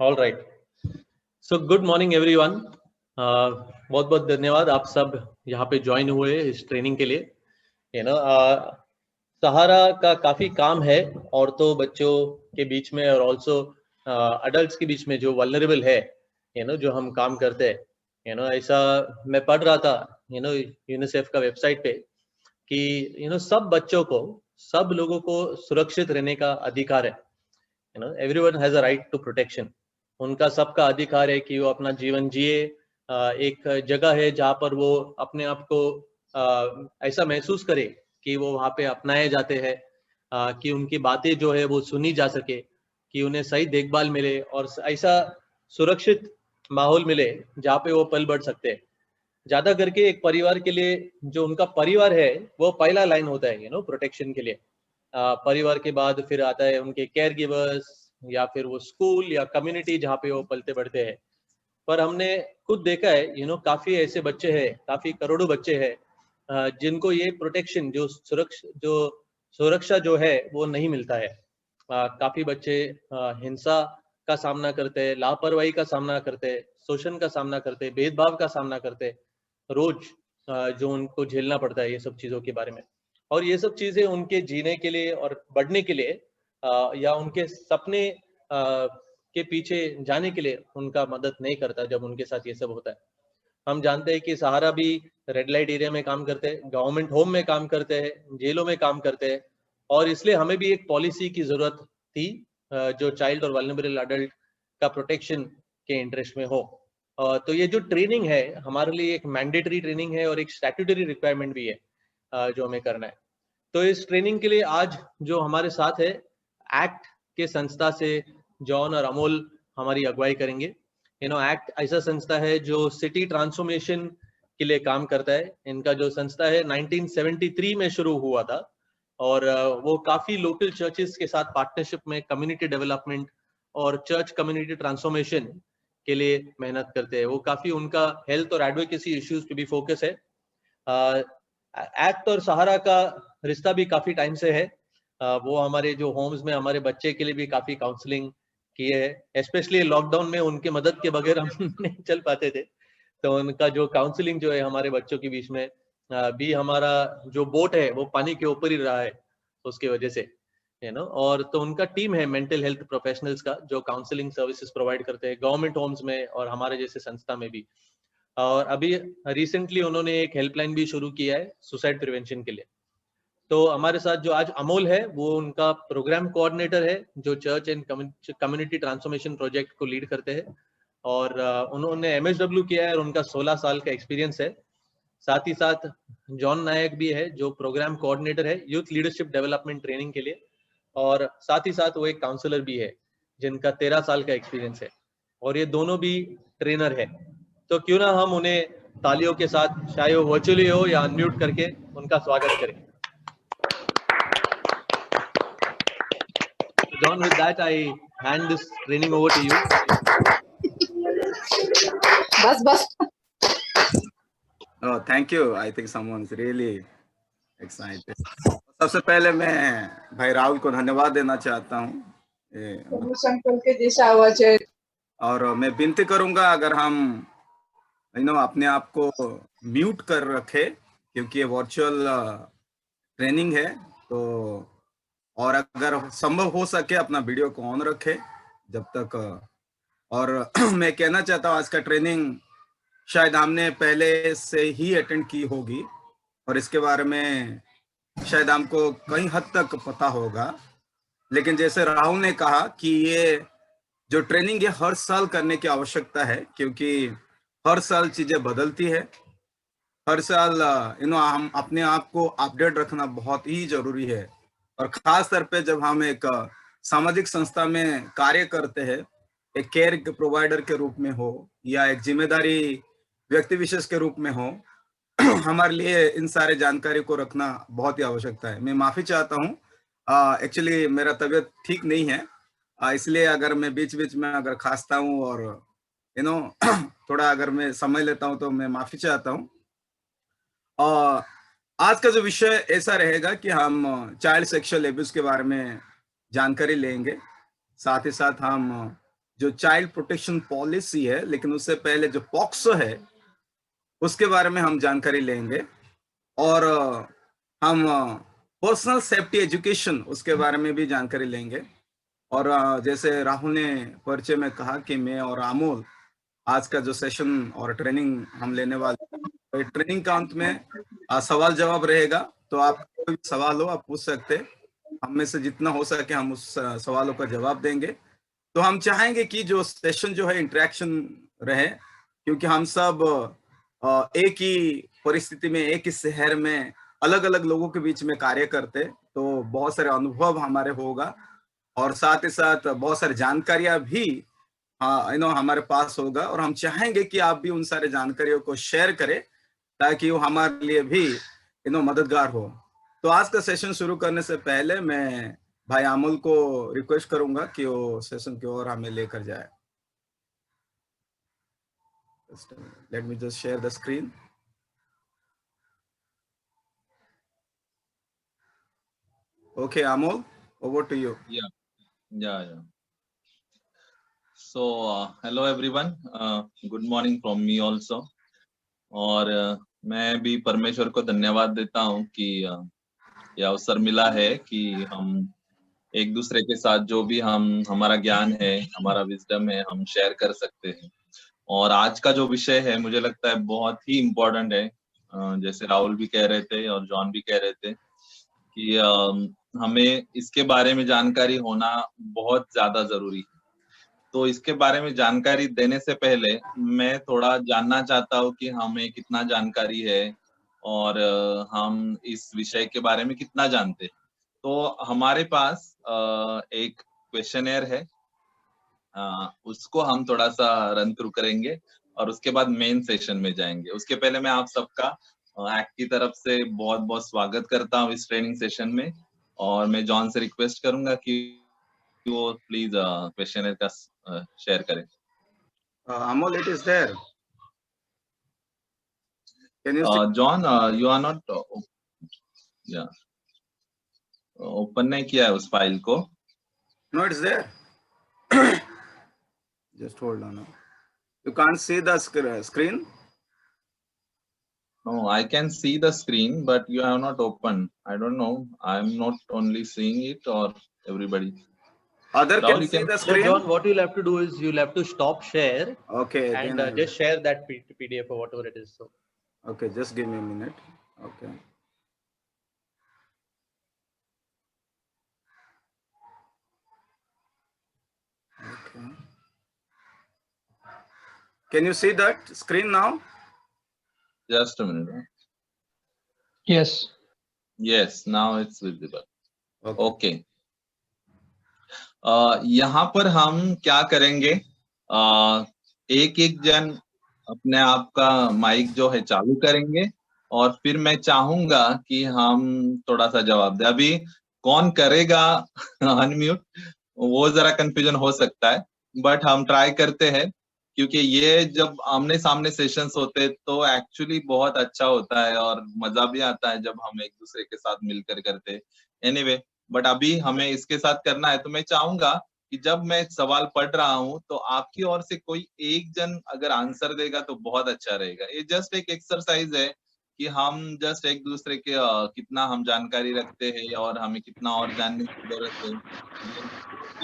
All right, so good morning everyone. बहुत बहुत धन्यवाद आप सब यहाँ पे ज्वाइन हुए इस ट्रेनिंग के लिए। सहारा का काफ़ी काम है औरतों बच्चों के बीच में और ऑल्सो अडल्ट के बीच में जो वल्नरेबल है, जो हम काम करते हैं। ऐसा मैं पढ़ रहा था यूनिसेफ का वेबसाइट पे कि सब बच्चों को, सब लोगों को सुरक्षित रहने का अधिकार है। Everyone has a right to protection. उनका सबका अधिकार है कि वो अपना जीवन जिए। एक जगह है जहाँ पर वो अपने आप को ऐसा महसूस करे कि वो वहाँ पे अपनाए जाते हैं, कि उनकी बातें जो है वो सुनी जा सके, कि उन्हें सही देखभाल मिले और ऐसा सुरक्षित माहौल मिले जहाँ पे वो पल बढ़ सकते हैं। ज्यादा करके एक परिवार के लिए जो उनका परिवार है वो पहला लाइन होता है प्रोटेक्शन के लिए। परिवार के बाद फिर आता है उनके केयर गिवर्स या फिर वो स्कूल या कम्युनिटी जहाँ पे वो पलते बढ़ते हैं। पर हमने खुद देखा है काफी ऐसे बच्चे हैं, काफी करोड़ों बच्चे हैं जिनको ये प्रोटेक्शन जो सुरक्षा जो है वो नहीं मिलता है। काफी बच्चे हिंसा का सामना करते हैं, लापरवाही का सामना करते हैं, शोषण का सामना करते हैं, भेदभाव का सामना करते हैं रोज, जो उनको झेलना पड़ता है ये सब चीजों के बारे में। और ये सब चीजें उनके जीने के लिए और बढ़ने के लिए या उनके सपने के पीछे जाने के लिए उनका मदद नहीं करता जब उनके साथ ये सब होता है। हम जानते हैं कि सहारा भी रेड लाइट एरिया में काम करते हैं, गवर्नमेंट होम में काम करते हैं, जेलों में काम करते हैं। और इसलिए हमें भी एक पॉलिसी की जरूरत थी जो चाइल्ड और वल्नरेबल अडल्ट का प्रोटेक्शन के इंटरेस्ट में हो। तो ये जो ट्रेनिंग है हमारे लिए एक मैंडेटरी ट्रेनिंग है और एक स्टैट्यूटरी रिक्वायरमेंट भी है जो हमें करना है। तो इस ट्रेनिंग के लिए आज जो हमारे साथ है एक्ट के संस्था से जॉन और अमोल हमारी अगुवाई करेंगे। एक्ट ऐसा संस्था है जो सिटी ट्रांसफॉर्मेशन के लिए काम करता है। इनका जो संस्था है 1973 में शुरू हुआ था और वो काफी लोकल चर्चेस के साथ पार्टनरशिप में कम्युनिटी डेवलपमेंट और चर्च कम्युनिटी ट्रांसफॉर्मेशन के लिए मेहनत करते हैं। वो काफी उनका हेल्थ और एडवोकेसी इश्यूज पे भी फोकस है। एक्ट और सहारा का रिश्ता भी काफी टाइम से है। वो हमारे जो होम्स में हमारे बच्चे के लिए भी काफी काउंसलिंग किए है, स्पेशली लॉकडाउन में उनके मदद के बगैर हम नहीं चल पाते थे। तो उनका जो काउंसलिंग जो है हमारे बच्चों के बीच में भी, हमारा जो बोट है वो पानी के ऊपर ही रहा है उसकी वजह से और तो उनका टीम है मेंटल हेल्थ प्रोफेशनल्स का जो काउंसलिंग सर्विसेज प्रोवाइड करते हैं गवर्नमेंट होम्स में और हमारे जैसे संस्था में भी। और अभी रिसेंटली उन्होंने एक हेल्पलाइन भी शुरू किया है सुसाइड प्रिवेंशन के लिए। तो हमारे साथ जो आज अमोल है वो उनका प्रोग्राम कोऑर्डिनेटर है जो church and community transformation project को लीड करते हैं। और उन्होंने MSW किया है और उनका 16 साल का एक्सपीरियंस है। साथ ही साथ जॉन नायक भी है जो प्रोग्राम कोऑर्डिनेटर है यूथ लीडरशिप डेवलपमेंट ट्रेनिंग के लिए। और साथ ही साथ वो एक काउंसलर भी है जिनका 13 साल का एक्सपीरियंस है और ये दोनों भी ट्रेनर है। तो क्यों ना हम उन्हें तालियों के साथ, चाहे वो वर्चुअली हो या अनम्यूट करके, उनका स्वागत करें। John, with that I hand this training over to you. बस Oh, thank you. I think someone's really excited. सबसे पहले मैं भाई राहुल को धन्यवाद देना चाहता हूँ और मैं विनती करूंगा अगर हम अपने आप को म्यूट कर रखे क्योंकि ये वर्चुअल ट्रेनिंग है। तो और अगर संभव हो सके अपना वीडियो को ऑन रखे जब तक। और मैं कहना चाहता हूँ आज का ट्रेनिंग शायद हमने पहले से ही अटेंड की होगी और इसके बारे में शायद हमको कई हद तक पता होगा, लेकिन जैसे राहुल ने कहा कि ये जो ट्रेनिंग है हर साल करने की आवश्यकता है क्योंकि हर साल चीजें बदलती है। हर साल हम अपने आप को अपडेट रखना बहुत ही जरूरी है और खास तौर पे जब हम एक सामाजिक संस्था में कार्य करते हैं, एक केयर प्रोवाइडर के रूप में हो या एक जिम्मेदारी व्यक्ति विशेष के रूप में हो, हमारे लिए इन सारे जानकारी को रखना बहुत ही आवश्यकता है। मैं माफी चाहता हूँ, एक्चुअली मेरा तबीयत ठीक नहीं है, इसलिए अगर मैं बीच बीच में अगर खांसता हूँ और थोड़ा अगर मैं समय लेता हूँ तो मैं माफी चाहता हूँ। और आज का जो विषय ऐसा रहेगा कि हम चाइल्ड सेक्सुअल एब्यूज के बारे में जानकारी लेंगे। साथ ही साथ हम जो चाइल्ड प्रोटेक्शन पॉलिसी है, लेकिन उससे पहले जो पॉक्सो है उसके बारे में हम जानकारी लेंगे, और हम पर्सनल सेफ्टी एजुकेशन उसके बारे में भी जानकारी लेंगे। और जैसे राहुल ने परिचय में कहा कि मैं और अमोल आज का जो सेशन और ट्रेनिंग हम लेने वाले, ट्रेनिंग का अंत में सवाल जवाब रहेगा, तो आप कोई सवाल हो आप पूछ सकते हैं, हम में से जितना हो सके हम उस सवालों का जवाब देंगे। तो हम चाहेंगे कि जो सेशन जो है इंटरेक्शन रहे, क्योंकि हम सब एक ही परिस्थिति में, एक ही शहर में अलग अलग लोगों के बीच में कार्य करते, तो बहुत सारे अनुभव हमारे होगा, और साथ ही साथ बहुत सारी जानकारियां भी हमारे पास होगा, और हम चाहेंगे कि आप भी उन सारे जानकारियों को शेयर करें ताकि वो हमारे लिए भी मददगार हो। तो आज का सेशन शुरू करने से पहले मैं भाई अमोल को रिक्वेस्ट करूंगा कि वो सेशन की ओर हमें लेकर जाए। Let me just share the screen. Okay, Amol, over to you. Yeah. So, hello everyone. Good morning from me also. और मैं भी परमेश्वर को धन्यवाद देता हूँ कि यह अवसर मिला है कि हम एक दूसरे के साथ जो भी हमारा ज्ञान है, हमारा विजडम है, हम शेयर कर सकते हैं। और आज का जो विषय है मुझे लगता है बहुत ही इम्पोर्टेंट है। जैसे राहुल भी कह रहे थे और जॉन भी कह रहे थे कि हमें इसके बारे में जानकारी होना बहुत ज्यादा जरूरी है। तो इसके बारे में जानकारी देने से पहले मैं थोड़ा जानना चाहता हूँ कि हमें कितना जानकारी है और हम इस विषय के बारे में कितना जानते हैं। तो हमारे पास एक क्वेश्चनर है, उसको हम थोड़ा सा रन थ्रू करेंगे और उसके बाद मेन सेशन में जाएंगे। उसके पहले मैं आप सबका एक्ट की तरफ से बहुत बहुत स्वागत करता हूँ इस ट्रेनिंग सेशन में, और मैं जॉन से रिक्वेस्ट करूंगा कि वो प्लीज क्वेश्चनर का शेयर करें। Amol, it is there. Can you John, you are not open नहीं किया है उस फाइल को। No, it's there. Just hold on. You can't see the screen? No, I can see the screen, but you have not opened. I don't know. I'm not only seeing it or everybody. Other Rahul, can see the screen? So John, what you'll have to do is you'll have to stop share. Okay. And just share that PDF or whatever it is. So. Okay, just give me a minute. Okay. Okay. Can you see that screen now? Just a minute. Yes. Yes, now it's visible. Okay. यहाँ पर हम क्या करेंगे, एक एक जन अपने आप का माइक जो है चालू करेंगे और फिर मैं चाहूंगा कि हम थोड़ा सा जवाब दे। अभी कौन करेगा अनम्यूट वो जरा कंफ्यूजन हो सकता है, बट हम ट्राई करते हैं, क्योंकि ये जब आमने सामने सेशंस होते तो एक्चुअली बहुत अच्छा होता है और मजा भी आता है जब हम एक दूसरे के साथ मिलकर करते। एनीवे, बट अभी हमें इसके साथ करना है, तो मैं चाहूंगा कि जब मैं सवाल पढ़ रहा हूं तो आपकी ओर से कोई एक जन अगर आंसर देगा तो बहुत अच्छा रहेगा। ये जस्ट एक एक्सरसाइज है कि हम जस्ट एक दूसरे के कितना हम जानकारी रखते हैं और हमें कितना और जानने की जरूरत है,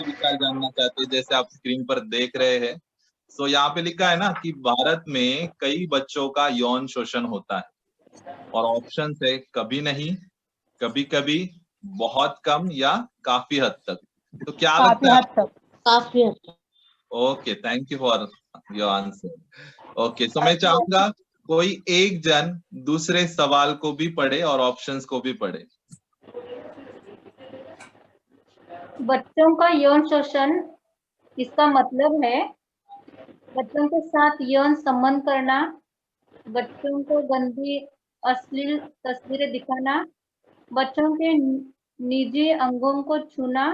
विचार जानना चाहते हैं। जैसे आप स्क्रीन पर देख रहे हैं, सो यहाँ पे लिखा है ना कि भारत में कई बच्चों का यौन शोषण होता है, और ऑप्शन है कभी नहीं, कभी कभी, बहुत कम या काफी हद तक। तो क्या लगता है? काफी हद तक। Okay, thank you for your answer. Okay, तो मैं चाहूंगा कोई एक जन दूसरे सवाल को भी पढ़े और ऑप्शंस को भी पढ़े। बच्चों का यौन शोषण, इसका मतलब है बच्चों के साथ यौन संबंध करना, बच्चों को गंदी अश्लील तस्वीरें दिखाना, बच्चों के निजी अंगों को छूना,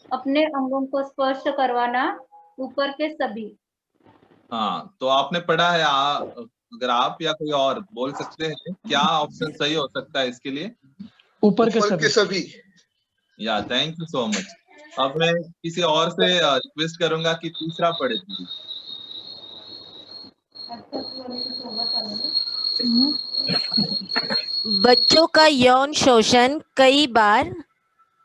अपने अंगों को स्पर्श करवाना, ऊपर के सभी। हाँ, तो आपने पढ़ा है। अगर आप या कोई और बोल सकते हैं क्या ऑप्शन सही हो सकता है इसके लिए? ऊपर के सभी। या थैंक यू सो मच। अब मैं किसी और से रिक्वेस्ट करूंगा कि तीसरा पढ़े प्लीज। बच्चों का यौन शोषण कई बार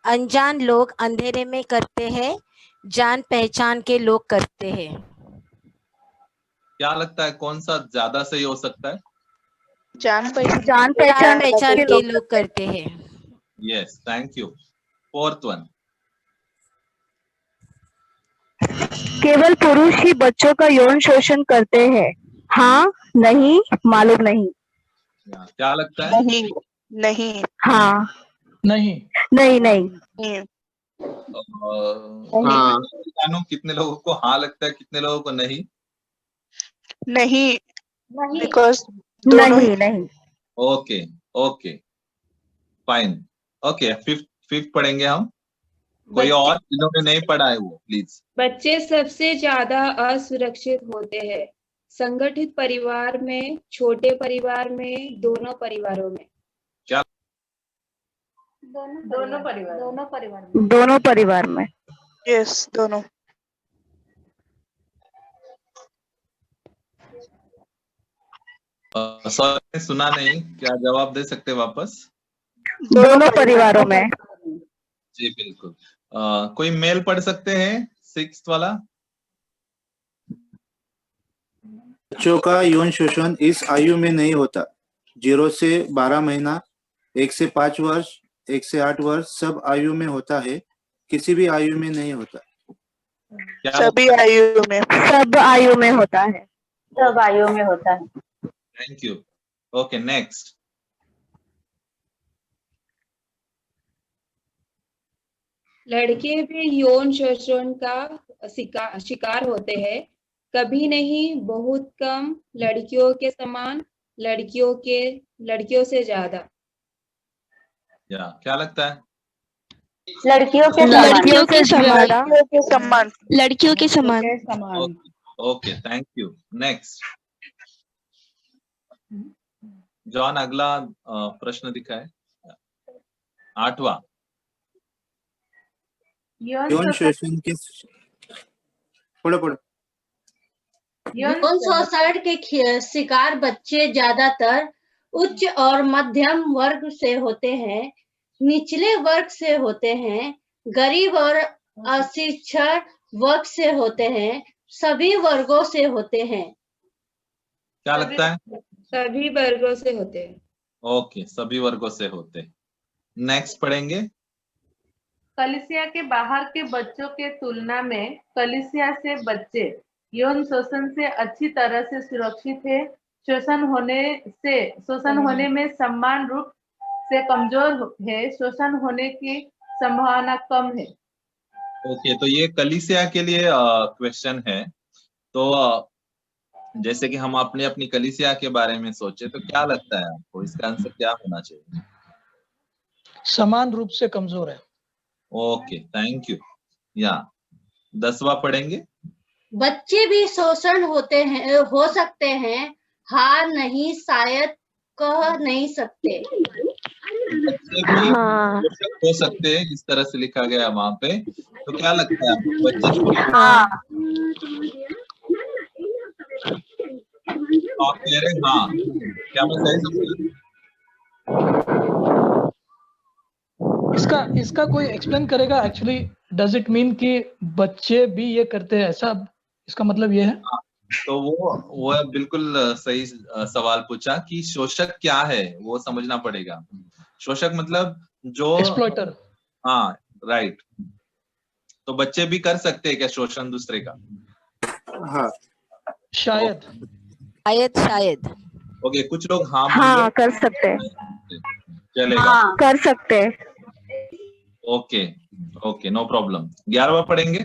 अनजान लोग अंधेरे में करते हैं, जान पहचान के लोग करते हैं। क्या लगता है कौन सा ज्यादा सही हो सकता है? जान पहचान जान पहचान के लोग करते हैं। Yes, thank you. Fourth one. केवल पुरुष ही बच्चों का यौन शोषण करते हैं। हाँ, नहीं, मालूम नहीं। क्या लगता है? नहीं, नहीं, हाँ, नहीं, नहीं, नहीं। हाँ। जानू कितने लोगों को हाँ लगता है, कितने लोगों को नहीं? नहीं, नहीं, बिकॉज दोनों ही। नहीं, नहीं। Okay, okay, fine. Okay, fifth पढ़ेंगे हम। कोई और जिन्होंने नहीं पढ़ा है वो प्लीज। बच्चे सबसे ज्यादा असुरक्षित होते हैं संगठित परिवार में, छोटे परिवार में, दोनों परिवारों में। क्या? दोनों परिवार में। दोनों परिवार में। यस, दोनों। सर सुना नहीं, क्या जवाब दे सकते वापस? दोनों परिवारों में। जी बिल्कुल। कोई मेल पढ़ सकते हैं सिक्स्थ वाला? बच्चों का यौन शोषण इस आयु में नहीं होता। 0 से 12 महीना, 1 से 5 वर्ष, 1 से 8 वर्ष, सब आयु में होता है, किसी भी आयु में नहीं होता। सभी आयु में। सब आयु में होता है। सब आयु में होता है। Thank you. Okay, next. लड़के भी यौन शोषण का शिकार होते हैं, कभी नहीं, बहुत कम, लड़कियों के समान, लड़कियों से ज्यादा। क्या लगता है? लड़कियों के समान। लड़कियों के समान। Okay, thank you. Next. John, अगला प्रश्न दिखाए, 8वां। यौन शोषण के पढ़ो। यौन शोषण के शिकार बच्चे ज्यादातर उच्च और मध्यम वर्ग से होते हैं, निचले वर्ग से होते हैं, गरीब और अशिक्षित वर्ग से होते हैं, सभी वर्गों से होते हैं। क्या लगता है? सभी वर्गों से होते हैं। ओके, सभी वर्गों से होते। नेक्स्ट पढ़ेंगे। कलीसिया के बाहर के बच्चों के तुलना में कलीसिया से बच्चे यौन शोषण से अच्छी तरह से सुरक्षित है। शोषण होने में समान रूप से कमजोर है। शोषण होने की संभावना कम है। ओके, तो ये कलीसिया के लिए क्वेश्चन है। तो जैसे कि हम अपने अपनी कलीसिया के बारे में सोचे, तो क्या लगता है आपको इसका आंसर क्या होना चाहिए? समान रूप से कमजोर है। Okay, thank you. 10वां पढ़ेंगे। बच्चे भी शोषण हो सकते हैं, हाँ नहीं, शायद कह नहीं सकते। बच्चे भी हो सकते हैं, इस तरह से लिखा गया वहां पे। तो क्या लगता है आपको, बच्चे? हाँ। आप कह रहे हैं हाँ, क्या मैं सही समझा? इसका कोई एक्सप्लेन करेगा? एक्चुअली डज इट मीन कि बच्चे भी ये करते हैं, ऐसा इसका मतलब ये है? तो वो बिल्कुल सही सवाल पूछा कि शोषक क्या है, वो समझना पड़ेगा। शोषक मतलब जो एक्सप्लॉइटर। हाँ, राइट। तो बच्चे भी कर सकते हैं क्या शोषण दूसरे का? हाँ, शायद। ओके, कुछ लोग हाँ हाँ, कर सकते हैं। चलेगा। हाँ, कर सकते हैं। Okay, no problem. 11वां पढ़ेंगे।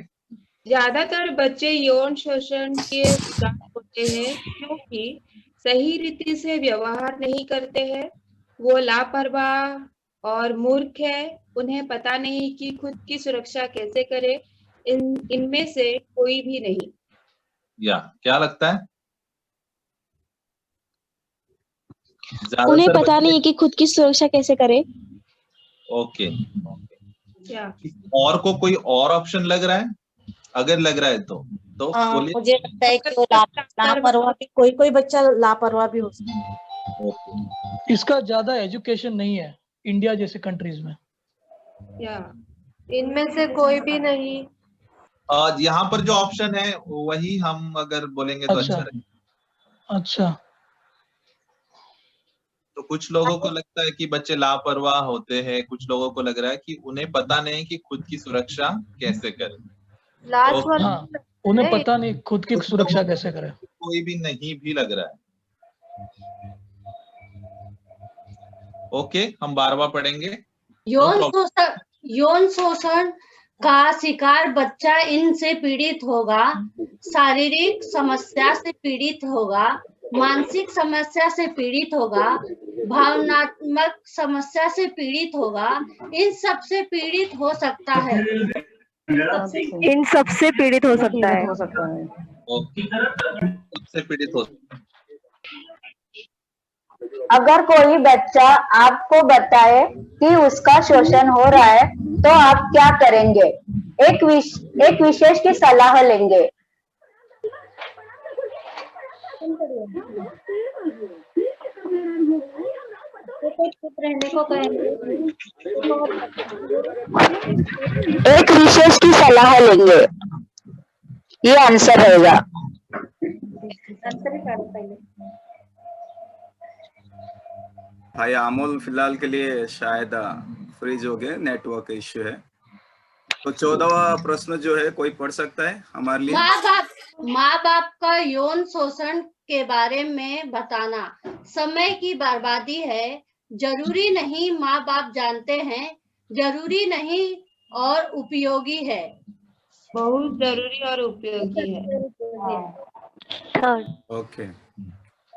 ज्यादातर बच्चे यौन शोषण के शिकार होते हैं क्योंकि सही रीति से व्यवहार नहीं करते हैं, वो लापरवाह और मूर्ख है, उन्हें पता नहीं कि खुद की सुरक्षा कैसे करे। इनमें से कोई भी नहीं। क्या लगता है? उन्हें पता नहीं है कि खुद की सुरक्षा कैसे करे। ओके, या और को कोई और ऑप्शन लग रहा है? अगर लग रहा है तो बोलिए। मुझे लगता है कि वो लापरवाह भी, कोई बच्चा लापरवाह भी हो सकता है। इसका ज्यादा एजुकेशन नहीं है इंडिया जैसे कंट्रीज में। या इनमें से कोई भी नहीं। यहाँ पर जो ऑप्शन है वही हम अगर बोलेंगे तो अच्छा रहेगा। अच्छा, तो कुछ लोगों को लगता है कि बच्चे लापरवाह होते हैं, कुछ लोगों को लग रहा है कि उन्हें पता नहीं कि खुद की सुरक्षा कैसे करें। लास्ट तो वाला हाँ, उन्हें पता नहीं खुद की सुरक्षा कैसे करें। कोई भी नहीं भी लग रहा है। ओके, हम 12वां पढ़ेंगे। यौन शोषण का शिकार बच्चा इनसे पीड़ित होगा, शारीरिक समस्या से पीड़ित होगा, मानसिक समस्या से पीड़ित होगा, भावनात्मक समस्या से पीड़ित होगा, इन सब से पीड़ित हो सकता है। इन सबसे पीड़ित हो सकता है। ओके, सबसे पीड़ित हो सकता है। अगर कोई बच्चा आपको बताए कि उसका शोषण हो रहा है तो आप क्या करेंगे? एक विशेष की सलाह लेंगे। चुप रहने को कहेंगे। एक विशेष की सलाह लेंगे, ये आंसर रहेगा। आंसर ही करो पहले। भाई अमोल फिलहाल के लिए शायद फ्रीज हो गए, नेटवर्क इश्यू है। तो 14वां प्रश्न जो है कोई पढ़ सकता है हमारे लिए? माँ बाप का यौन शोषण के बारे में बताना समय की बर्बादी है। जरूरी नहीं माँ बाप जानते हैं, जरूरी नहीं और उपयोगी है। बहुत जरूरी और उपयोगी है। ओके,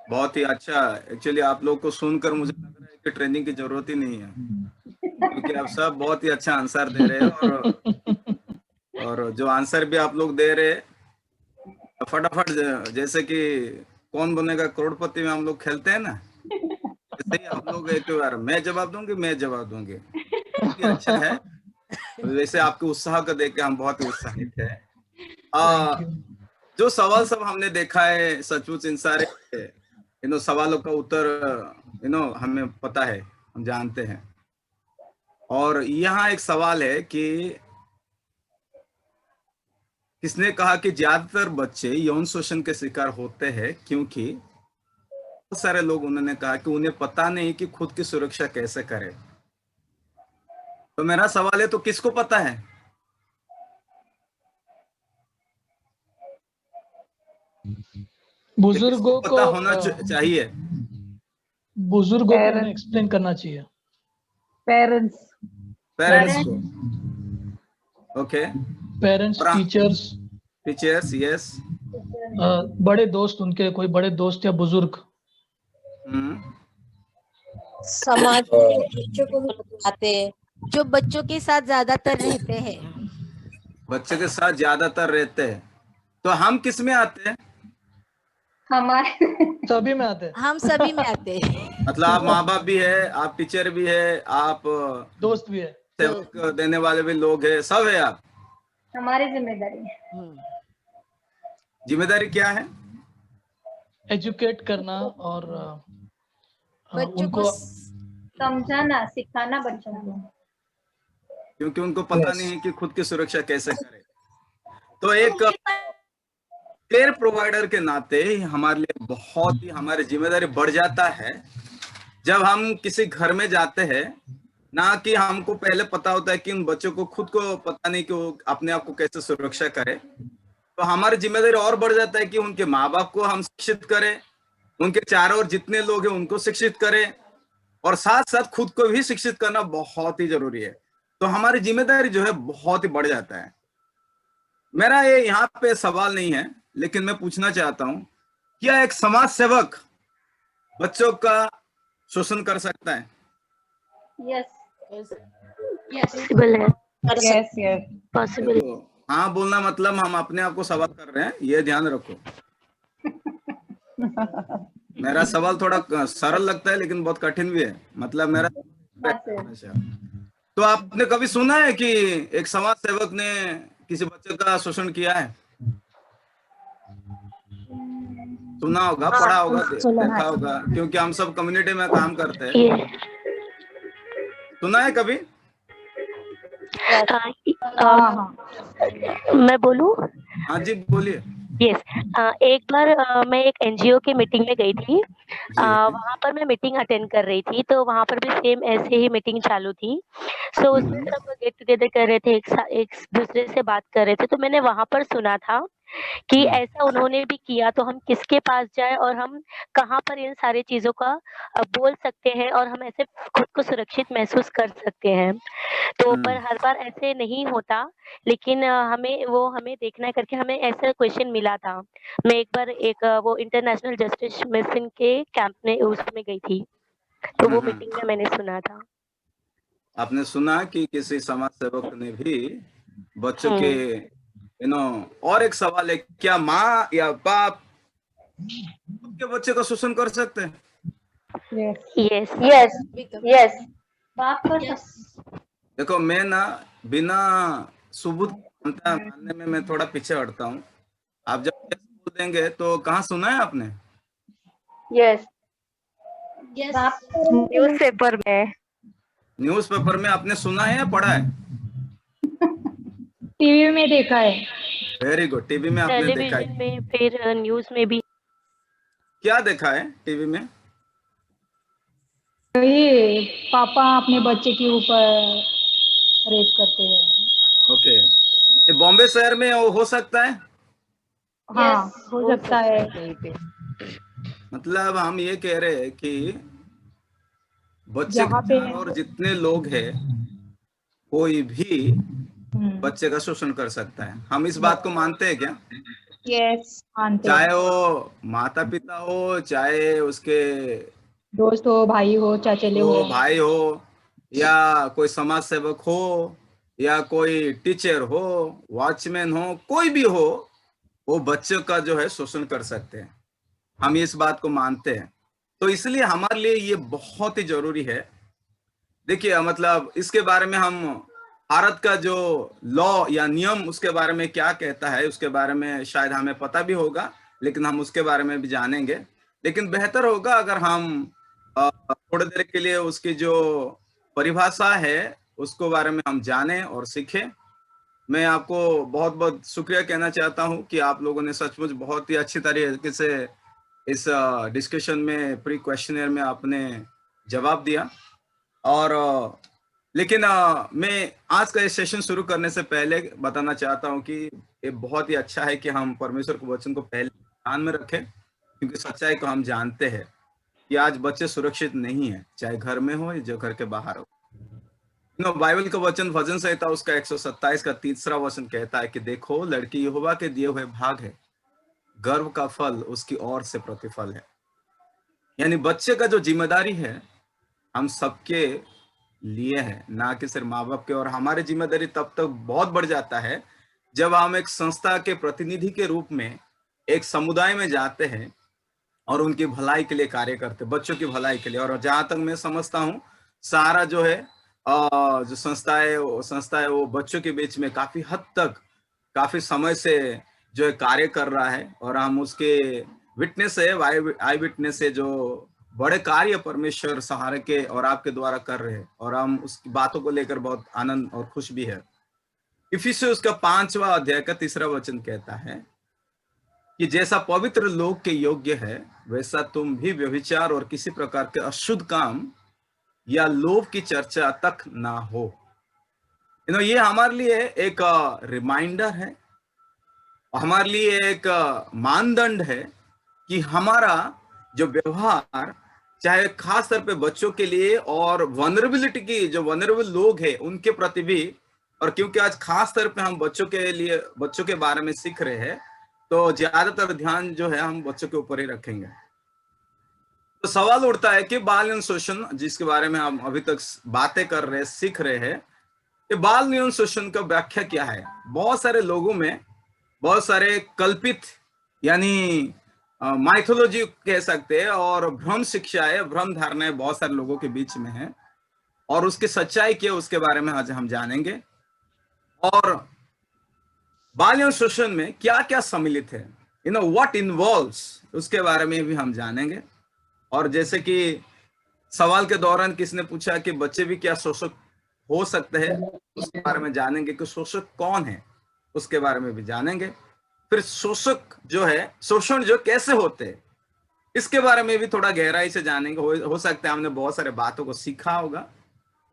बहुत ही अच्छा। एक्चुअली आप लोग को सुनकर मुझे लग रहा है कि ट्रेनिंग की जरूरत ही नहीं है, क्योंकि आप सब बहुत ही अच्छा आंसर दे रहे हैं और जो आंसर भी आप लोग दे रहे फटाफट, जैसे कि कौन बनेगा करोड़पति में हम लोग खेलते हैं ना, ऐसे ही आप लोग एक बार मैं जवाब दूंगी, मैं जवाब दूंगी। बहुत ही अच्छा है। वैसे आपके उत्साह को देख के हम बहुत ही उत्साहित है। जो सवाल सब हमने देखा है, सचमुच इन सारे सवालों का उत्तर हमें पता है, हम जानते हैं। और यहाँ एक सवाल है कि किसने कहा कि ज्यादातर बच्चे यौन शोषण के शिकार होते हैं क्योंकि बहुत सारे लोग उन्होंने कहा कि उन्हें पता नहीं कि खुद की सुरक्षा कैसे करें। तो मेरा सवाल है, तो किसको पता है? बुजुर्गों को पता होना चाहिए। बुजुर्गों को हमें एक्सप्लेन करना चाहिए। पेरेंट्स को। ओके, पेरेंट्स, टीचर्स, यस, बड़े दोस्त, उनके कोई बड़े दोस्त या बुजुर्ग। समाज के बच्चों को भी बताते हैं, जो बच्चों के साथ ज्यादातर रहते हैं। बच्चे के साथ ज्यादातर रहते हैं, तो हम किस में आते हैं? हमारे सभी में आते हैं। हम सभी में आते हैं। मतलब आप माँ बाप भी है, आप टीचर भी है, आप दोस्त भी है, सेवक देने वाले भी लोग है, सब है। आप हमारी जिम्मेदारी है। जिम्मेदारी क्या है? एजुकेट करना और बच्चों उनको समझाना, सिखाना बच्चों को, क्योंकि उनको पता नहीं है कि खुद की सुरक्षा कैसे करें। तो एक केयर प्रोवाइडर के नाते हमारे लिए बहुत ही हमारी जिम्मेदारी बढ़ जाता है जब हम किसी घर में जाते हैं, ना कि हमको पहले पता होता है कि उन बच्चों को खुद को पता नहीं कि वो अपने आप को कैसे सुरक्षा करे। तो हमारी जिम्मेदारी और बढ़ जाता है कि उनके माँ बाप को हम शिक्षित करें, उनके चारों ओर जितने लोग हैं उनको शिक्षित करें, और साथ साथ खुद को भी शिक्षित करना बहुत ही जरूरी है। तो हमारी जिम्मेदारी जो है बहुत ही बढ़ जाता है। मेरा ये यहाँ पे सवाल नहीं है, लेकिन मैं पूछना चाहता हूँ, क्या एक समाज सेवक बच्चों का शोषण कर सकता है? पॉसिबल। हाँ बोलना मतलब हम अपने आप को सवाल कर रहे हैं, ये ध्यान रखो। मेरा सवाल थोड़ा सरल लगता है लेकिन बहुत कठिन भी है। मतलब मेरा तो आपने कभी सुना है कि एक समाज सेवक ने किसी बच्चे का शोषण किया है? सुना होगा, पढ़ा होगा, देखा होगा, क्योंकि हम सब कम्युनिटी में काम करते हैं। सुना है कभी? मैं बोलूं? हाँ जी, बोलिए। यस, एक बार मैं एक एनजीओ की मीटिंग में गई थी। वहाँ पर मैं मीटिंग अटेंड कर रही थी, तो वहाँ पर भी सेम ऐसे ही मीटिंग चालू थी। सो उसमें सब गेट टुगेदर कर रहे थे, एक दूसरे से बात कर रहे थे। तो मैंने वहाँ पर सुना था कि ऐसा उन्होंने भी किया, तो हम किसके पास जाए और हम कहाँ पर इन सारी चीजों का बोल सकते हैं और हम ऐसे खुद को सुरक्षित महसूस कर सकते हैं। तो पर हर बार ऐसे नहीं होता, लेकिन हमें देखना है करके हमें ऐसा क्वेश्चन मिला था। मैं एक बार वो इंटरनेशनल जस्टिस मिशन के कैंप में उसमें गई थी, तो वो मीटिंग में मैंने सुना था। आपने सुना कि किसी समाज सेवक ने भी बच्चों के और एक सवाल है, क्या माँ या बाप के बच्चे का शोषण कर सकते हैं? यस यस यस बाप कर सकते। देखो, मैं ना बिना सबूत मानने में मैं थोड़ा पीछे हटता हूँ। आप जब सबूत देंगे तो कहाँ सुना है आपने? यस न्यूज़पेपर में। न्यूज़पेपर में आपने सुना है या पढ़ा है? टीवी में देखा है। वेरी गुड, टीवी में आपने देखा है। टेलीविजन में, फिर न्यूज में भी। क्या देखा है टीवी में? ये पापा अपने बच्चे के ऊपर रेप करते हैं। ओके, ये बॉम्बे शहर में हो सकता है? हाँ, हो सकता है। मतलब हम ये कह रहे हैं कि बच्चे के चारों ओर जितने लोग हैं, कोई भी बच्चे का शोषण कर सकता है। हम इस बात को मानते हैं क्या? यस, मानते हैं। चाहे वो माता पिता हो, चाहे उसके दोस्त हो, भाई हो, चाचेले हो, भाई हो, या कोई समाज सेवक हो, या कोई टीचर हो, वॉचमैन हो, कोई भी हो, वो बच्चों का जो है शोषण कर सकते हैं। हम इस बात को मानते हैं, तो इसलिए हमारे लिए ये बहुत ही जरूरी है। देखिए, मतलब इसके बारे में हम भारत का जो लॉ या नियम उसके बारे में क्या कहता है, उसके बारे में शायद हमें पता भी होगा, लेकिन हम उसके बारे में भी जानेंगे। लेकिन बेहतर होगा अगर हम थोड़ी देर के लिए उसकी जो परिभाषा है उसको बारे में हम जानें और सीखें। मैं आपको बहुत बहुत शुक्रिया कहना चाहता हूं कि आप लोगों ने सचमुच बहुत ही अच्छी तरीके से इस डिस्कशन में, प्री क्वेश्चनर में आपने जवाब दिया। और लेकिन मैं आज का ये सेशन शुरू करने से पहले बताना चाहता हूं कि ये बहुत ही अच्छा है कि हम परमेश्वर के वचन को पहले ध्यान में रखें, क्योंकि सच्चाई को हम जानते हैं कि आज बच्चे सुरक्षित नहीं है, चाहे घर में हो या जो घर के बाहर हो। बाइबल का वचन भजन संहिता उसका 127 का 3रा वचन कहता है कि देखो, लड़की यहोवा के दिए हुए भाग है, गर्व का फल उसकी ओर से प्रतिफल है। यानी बच्चे का जो जिम्मेदारी है हम सबके लिए है, ना कि सिर्फ माँ बाप के। और हमारी जिम्मेदारी तब तक बहुत बढ़ जाता है जब हम एक संस्था के प्रतिनिधि के रूप में एक समुदाय में जाते हैं और उनकी भलाई के लिए कार्य करते, बच्चों की भलाई के लिए। और जहां तक मैं समझता हूँ, सारा जो है जो संस्था है वो बच्चों के बीच में काफी हद तक, काफी समय से जो है कार्य कर रहा है। और हम उसके विटनेस है, आई विटनेस है, जो बड़े कार्य परमेश्वर सहारे के और आपके द्वारा कर रहे हैं, और हम उसकी बातों को लेकर बहुत आनंद और खुश भी है। इफिसियों उसका 5वां अध्याय का 3रा वचन कहता है कि जैसा पवित्र लोग के योग्य है, वैसा तुम भी व्यभिचार और किसी प्रकार के अशुद्ध काम या लोभ की चर्चा तक ना हो। ये हमारे लिए एक रिमाइंडर है, हमारे लिए एक मानदंड है कि हमारा जो व्यवहार, चाहे खास तौर पे बच्चों के लिए और वनरेबिलिटी की जो वनरेबल लोग हैं उनके प्रति भी। और क्योंकि आज खास तौर पे हम बच्चों के लिए, बच्चों के बारे में सीख रहे हैं, तो ज्यादातर ध्यान जो है हम बच्चों के ऊपर ही रखेंगे। तो सवाल उठता है कि बाल यौन शोषण, जिसके बारे में हम अभी तक बातें कर रहे हैं, सीख रहे हैं, कि बाल यौन शोषण का व्याख्या क्या है। बहुत सारे लोगों में बहुत सारे कल्पित, यानी माइथोलॉजी कह सकते हैं, और भ्रम शिक्षाएं, भ्रम धारणाएं बहुत सारे लोगों के बीच में है। और उसकी सच्चाई क्या उसके बारे में आज हम जानेंगे। और बाल यौन शोषण में क्या क्या सम्मिलित है, व्हाट इन्वॉल्व्स, उसके बारे में भी हम जानेंगे। और जैसे कि सवाल के दौरान किसने पूछा कि बच्चे भी क्या शोषक हो सकते हैं, उसके बारे में जानेंगे कि शोषक कौन है, उसके बारे में भी जानेंगे। फिर शोषक जो है, शोषण जो कैसे होते हैं, इसके बारे में भी थोड़ा गहराई से जानेंगे। हो सकता है हमने बहुत सारे बातों को सीखा होगा,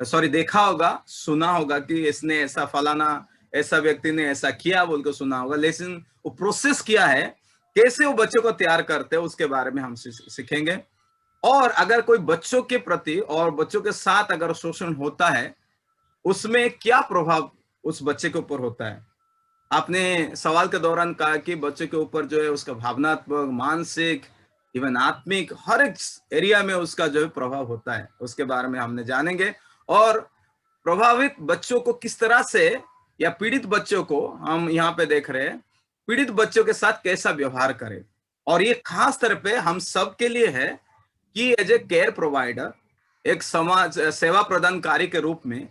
देखा होगा, सुना होगा कि इसने ऐसा फलाना ऐसा व्यक्ति ने ऐसा किया बोल के सुना होगा, लेकिन वो प्रोसेस किया है, कैसे वो बच्चों को तैयार करते हैं, उसके बारे में हम सीखेंगे। और अगर कोई बच्चों के प्रति और बच्चों के साथ अगर शोषण होता है, उसमें क्या प्रभाव उस बच्चे के ऊपर होता है। आपने सवाल के दौरान कहा कि बच्चे के ऊपर जो है उसका भावनात्मक, मानसिक, इवन आत्मिक, हर एक एरिया में उसका जो है प्रभाव होता है, उसके बारे में हमने जानेंगे। और प्रभावित बच्चों को किस तरह से, या पीड़ित बच्चों को हम यहाँ पे देख रहे हैं, पीड़ित बच्चों के साथ कैसा व्यवहार करें। और ये खास तौर पे हम सब के लिए है कि एज ए केयर प्रोवाइडर, एक समाज सेवा प्रदानकारी के रूप में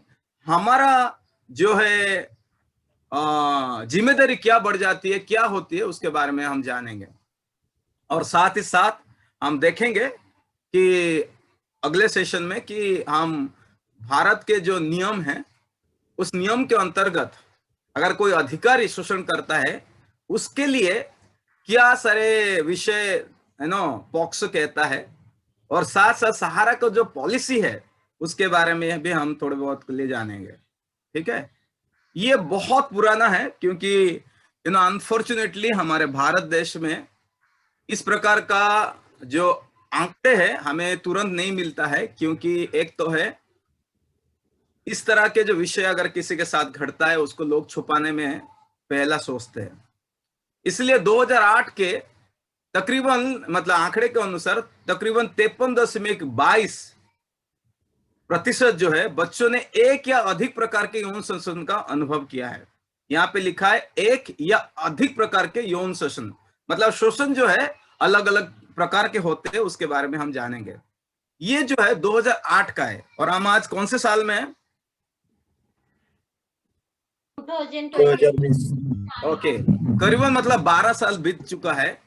हमारा जो है जिम्मेदारी क्या बढ़ जाती है, क्या होती है, उसके बारे में हम जानेंगे। और साथ ही साथ हम देखेंगे कि अगले सेशन में कि हम भारत के जो नियम हैं, उस नियम के अंतर्गत अगर कोई अधिकारी शोषण करता है, उसके लिए क्या सारे विषय पॉक्सो कहता है, और साथ साथ सहारा का जो पॉलिसी है उसके बारे में भी हम थोड़े बहुत ले जानेंगे। ठीक है, ये बहुत पुराना है, क्योंकि अनफॉर्चुनेटली हमारे भारत देश में इस प्रकार का जो आंकड़े हैं हमें तुरंत नहीं मिलता है, क्योंकि एक तो है इस तरह के जो विषय अगर किसी के साथ घटता है उसको लोग छुपाने में पहला सोचते हैं। इसलिए 2008 के तकरीबन आंकड़े के अनुसार तकरीबन 53.22% जो है बच्चों ने एक या अधिक प्रकार के यौन शोषण का अनुभव किया है। यहाँ पे लिखा है एक या अधिक प्रकार के यौन शोषण, मतलब शोषण जो है अलग अलग प्रकार के होते हैं, उसके बारे में हम जानेंगे। ये जो है 2008 का है, और हम आज कौन से साल में है? 2020। ओके, करीबन 12 साल बीत चुका है,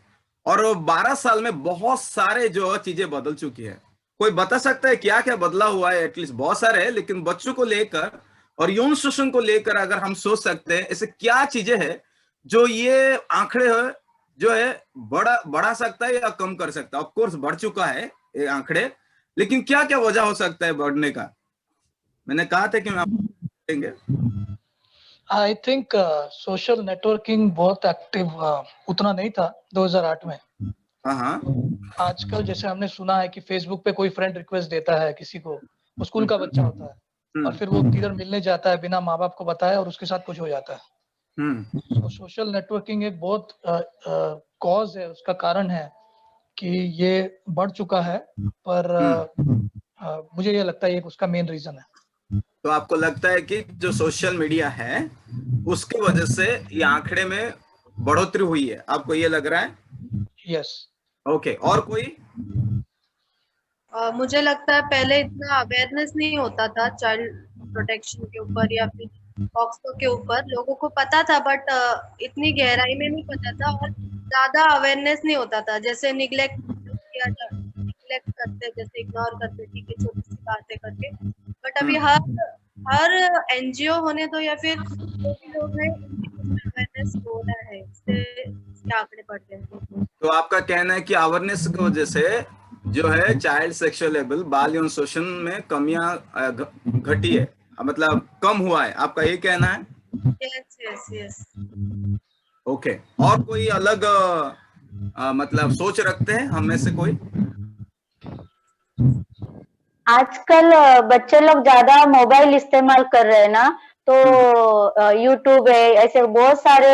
और 12 साल में बहुत सारे जो चीजें बदल चुकी है। कोई बता सकता है क्या क्या बदला हुआ है? एटलीस्ट बहुत सारे है, लेकिन बच्चों को लेकर और यौन शोषण को लेकर अगर हम सोच सकते हैं ऐसे क्या चीजें हैं जो ये आंकड़े है जो है बढ़ा सकता है या कम कर सकता है। ऑफ कोर्स बढ़ चुका है ये आंकड़े, लेकिन क्या क्या वजह हो सकता है बढ़ने का? मैंने कहा था कि हम देंगे। आई थिंक सोशल नेटवर्किंग बहुत एक्टिव उतना नहीं था 2008 में। आजकल जैसे हमने सुना है कि फेसबुक पे कोई फ्रेंड रिक्वेस्ट देता है किसी को, वो स्कूल का बच्चा होता है, और फिर वो किधर मिलने जाता है बिना माँ बाप को बताए, और उसके साथ कुछ हो जाता है। तो सोशल नेटवर्किंग एक बहुत कॉज है, उसका कारण है कि ये बढ़ चुका है, पर मुझे ये लगता है ये उसका मेन रीजन है। तो आपको लगता है कि जो सोशल मीडिया है उसकी वजह से ये आंकड़े में बढ़ोतरी हुई है, आपको ये लग रहा है? यस। ओके, और कोई? मुझे लगता है पहले इतना अवेयरनेस नहीं होता था चाइल्ड प्रोटेक्शन के ऊपर या फिर पॉक्सो के ऊपर। लोगों को पता था, बट इतनी गहराई में नहीं पता था, और ज्यादा अवेयरनेस नहीं होता था। जैसे निग्लेक्ट करते, जैसे इग्नोर करते, ठीक है, छोटी सी बातें करके। बट अभी हर एनजीओ होने दो या फिर जो भी लोग हैं, अवेयरनेस हो रहा है, इससे आंकड़े बढ़ रहे हैं। तो आपका कहना है कि अवेयरनेस की वजह से जो है चाइल्ड सेक्सुअल एबल, बाल यौन शोषण में कमियां घटी है, मतलब कम हुआ है, आपका ये कहना है? यस। ओके, और कोई अलग मतलब सोच रखते हैं हम में से कोई? आजकल बच्चे लोग ज्यादा मोबाइल इस्तेमाल कर रहे हैं ना, तो यूट्यूब है, ऐसे बहुत सारे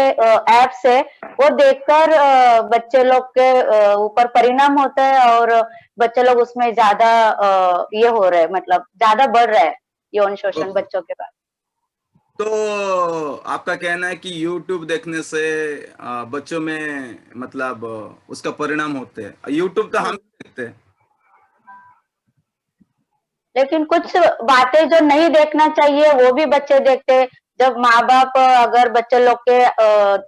एप्स है, वो देखकर बच्चे लोग के ऊपर परिणाम होता है, और बच्चे लोग उसमें ज्यादा ये हो रहे हैं, मतलब ज्यादा बढ़ रहा है यौन शोषण बच्चों के पास। तो आपका कहना है कि YouTube देखने से बच्चों में मतलब उसका परिणाम होते हैं। YouTube तो हम देखते हैं, लेकिन कुछ बातें जो नहीं देखना चाहिए वो भी बच्चे देखते। जब माँ बाप अगर बच्चे लोग के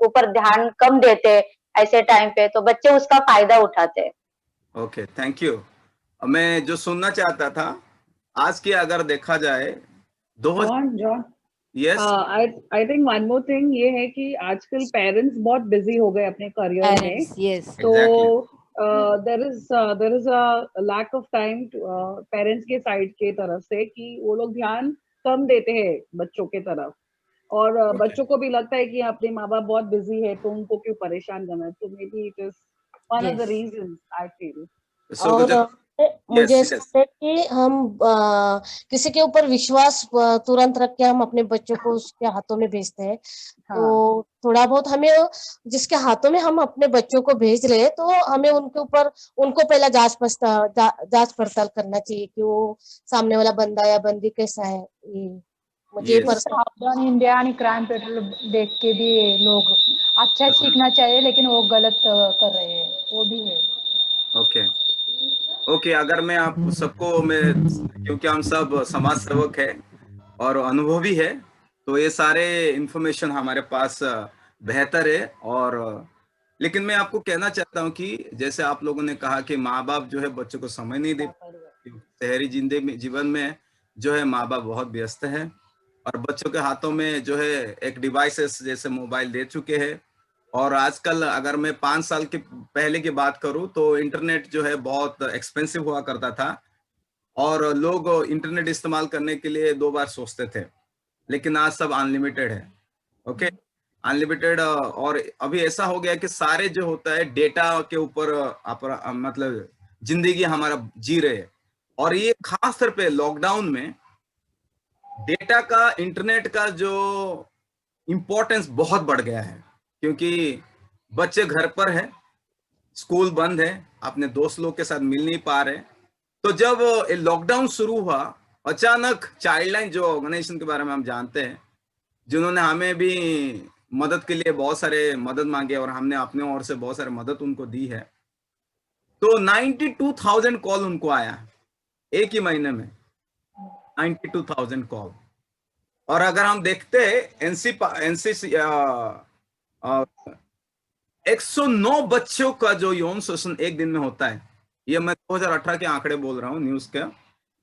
ऊपर ध्यान कम देते ऐसे टाइम पे, तो बच्चे उसका फायदा उठाते। Okay, thank you. मैं जो सुनना चाहता था, आज की अगर देखा जाए John yes, I think one more thing ये है कि आजकल पेरेंट्स बहुत बिजी हो गए अपने करियर में, तो there is a lack of time parents के साइड के तरफ से कि वो लोग ध्यान कम देते हैं बच्चों के तरफ, और बच्चों को भी लगता है कि अपने माँ बाप बहुत बिजी है तो उनको क्यों परेशान करना है, तो may be it is one of the reasons I feel. और मुझे ऐसा लगता है कि हम किसी के ऊपर विश्वास तुरंत रख के हम अपने बच्चों को उसके हाथों में भेजते हैं। तो थोड़ा बहुत हमें जिसके हाथों में हम अपने बच्चों को भेज रहे हैं, तो हमें उनके ऊपर उनको पहला जांच पड़ताल करना चाहिए कि वो सामने वाला बंदा या बंदी कैसा है। ये मुझे सावधान इंडिया आणि क्राइम पेट्रोल देख के भी लोग अच्छा सीखना चाहिए, लेकिन वो गलत कर रहे हैं, वो भी है। ओके, अगर मैं आप सबको क्योंकि हम सब समाज सेवक है और अनुभवी है, तो ये सारे इंफॉर्मेशन हमारे पास बेहतर है। और लेकिन मैं आपको कहना चाहता हूँ कि जैसे आप लोगों ने कहा कि माँ बाप जो है बच्चों को समय नहीं दे, शहरी जीवन में जो है माँ बाप बहुत व्यस्त है और बच्चों के हाथों में जो है एक डिवाइसेस जैसे मोबाइल दे चुके हैं। और आजकल अगर मैं 5 साल के पहले की बात करूं तो इंटरनेट जो है बहुत एक्सपेंसिव हुआ करता था और लोग इंटरनेट इस्तेमाल करने के लिए 2 बार सोचते थे, लेकिन आज सब अनलिमिटेड है। Okay, unlimited. और अभी ऐसा हो गया कि सारे जो होता है डेटा के ऊपर मतलब जिंदगी हमारा जी रहे हैं। और ये खास तौर पे लॉकडाउन में डेटा का, इंटरनेट का जो इम्पोर्टेंस बहुत बढ़ गया है, क्योंकि बच्चे घर पर है, स्कूल बंद है, अपने दोस्त लोग के साथ मिल नहीं पा रहे। तो जब लॉकडाउन शुरू हुआ, अचानक चाइल्डलाइन जो ऑर्गेनाइजेशन के बारे में हम जानते हैं, जिन्होंने हमें भी मदद के लिए बहुत सारे मदद मांगे और हमने अपने ओर से बहुत सारे मदद उनको दी है, तो 92,000 कॉल उनको आया एक ही महीने में, 92,000 कॉल। और अगर हम देखते हैं एनसीसी 109 बच्चों का जो यौन शोषण एक दिन में होता है, ये मैं 2018 के आंकड़े बोल रहा हूँ न्यूज का।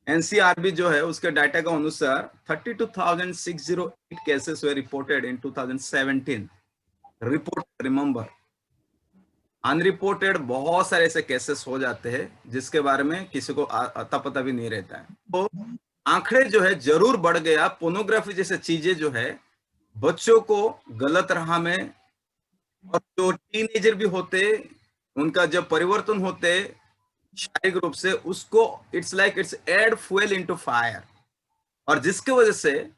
एनसीआरबी जो है उसके डाटा के अनुसार 32,608 cases way reported in 2017। Remember, unreported बहुत सारे ऐसे केसेस हो जाते हैं जिसके बारे में किसी को अता पता भी नहीं रहता है। तो आंकड़े जो है जरूर बढ़ गया। पोर्नोग्राफी जैसे चीजें जो है बच्चों को गलत राह में, और जो टीनेजर भी होते उनका जब परिवर्तन होते शारीरिक रूप से, उसको it's like it's add fuel into fire. और जिसके वजह से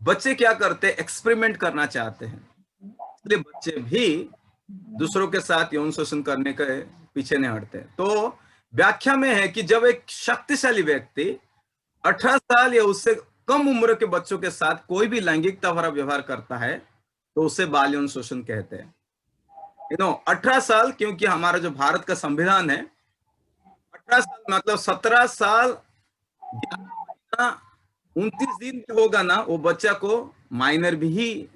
बच्चे क्या करते, एक्सपेरिमेंट करना चाहते हैं, इसलिए बच्चे भी दूसरों के साथ यौन शोषण करने के पीछे नहीं हटते। तो व्याख्या में है कि जब एक शक्तिशाली व्यक्ति 18 साल या उससे कम उम्र के बच्चों के साथ कोई भी लैंगिकता भरा व्यवहार करता है तो उसे बाल यौन शोषण कहते हैं। 18 साल, क्योंकि हमारा जो भारत का संविधान है 18 साल मतलब 17 साल 29 दिन होगा ना, वो बच्चा को माइनर भी ही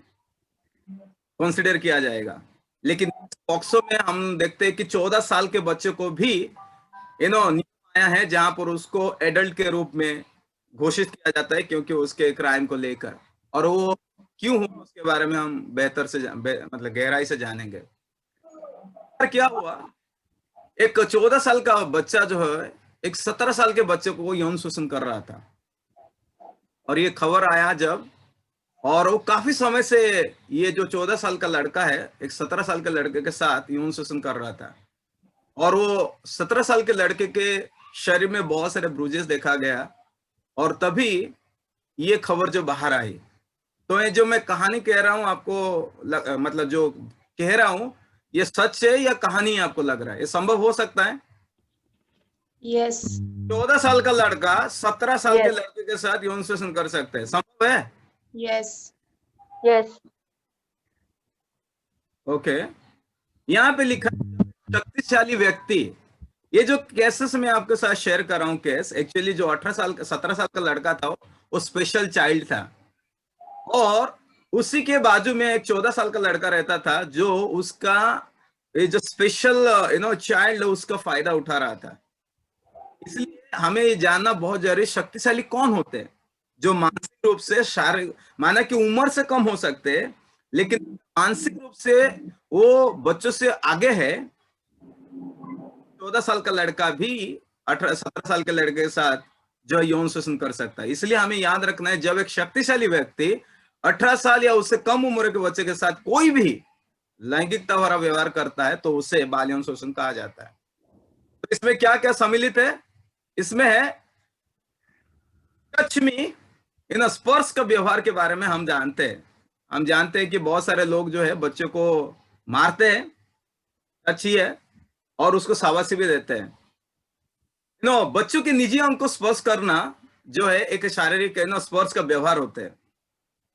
कंसिडर किया जाएगा। लेकिन पॉक्सो में हम देखते हैं कि 14 साल के बच्चे को भी नियम आया है जहां पर उसको एडल्ट के रूप में घोषित किया जाता है, क्योंकि उसके क्राइम को लेकर, और वो क्यों हुआ उसके बारे में हम बेहतर से मतलब गहराई से जानेंगे। क्या हुआ, एक 14 साल का बच्चा जो है एक 17 साल के बच्चे को यौन शोषण कर रहा था, और ये खबर आया जब, और वो काफी समय से ये जो 14 साल का लड़का है एक 17 साल के लड़के के साथ यौन शोषण कर रहा था, और वो 17 साल के लड़के के शरीर में बहुत सारे ब्रूजेस देखा गया, और तभी ये खबर जो बाहर आई। तो ये जो मैं कहानी कह रहा हूं आपको मतलब जो कह रहा हूं ये सच है या कहानी है आपको लग रहा है? ये संभव हो सकता है? यस। 14 साल का लड़का 17 साल के लड़के के साथ यौन शोषण कर सकते हैं, संभव है? यस। यस। ओके, यहाँ पे लिखा शक्तिशाली व्यक्ति, ये जो केसेस मैं आपके साथ शेयर कर रहा हूँ केस, एक्चुअली जो 17 साल का लड़का था वो स्पेशल चाइल्ड था, और उसी के बाजू में एक 14 साल का लड़का रहता था जो उसका ये जो स्पेशल चाइल्ड उसका फायदा उठा रहा था। इसलिए हमें ये जानना बहुत जरूरी, शक्तिशाली कौन होते हैं जो मानसिक रूप से, शारीरिक, माना कि उम्र से कम हो सकते हैं लेकिन मानसिक रूप से वो बच्चों से आगे है। 14 साल का लड़का भी 17 साल के लड़के के साथ जो यौन शोषण कर सकता है। इसलिए हमें याद रखना है, जब एक शक्तिशाली व्यक्ति 18 साल या उससे कम उम्र के बच्चे के साथ कोई भी लैंगिकता भरा व्यवहार करता है तो उसे बाल यौन शोषण कहा जाता है। तो इसमें क्या क्या सम्मिलित है? इसमें है टच मी, इन स्पर्श का व्यवहार के बारे में हम जानते हैं कि बहुत सारे लोग जो है बच्चों को मारते हैं, अच्छी है, और उसको शाबाशी भी देते हैं। बच्चों के निजी अंग को स्पर्श करना जो है एक शारीरिक स्पर्श का व्यवहार होते हैं।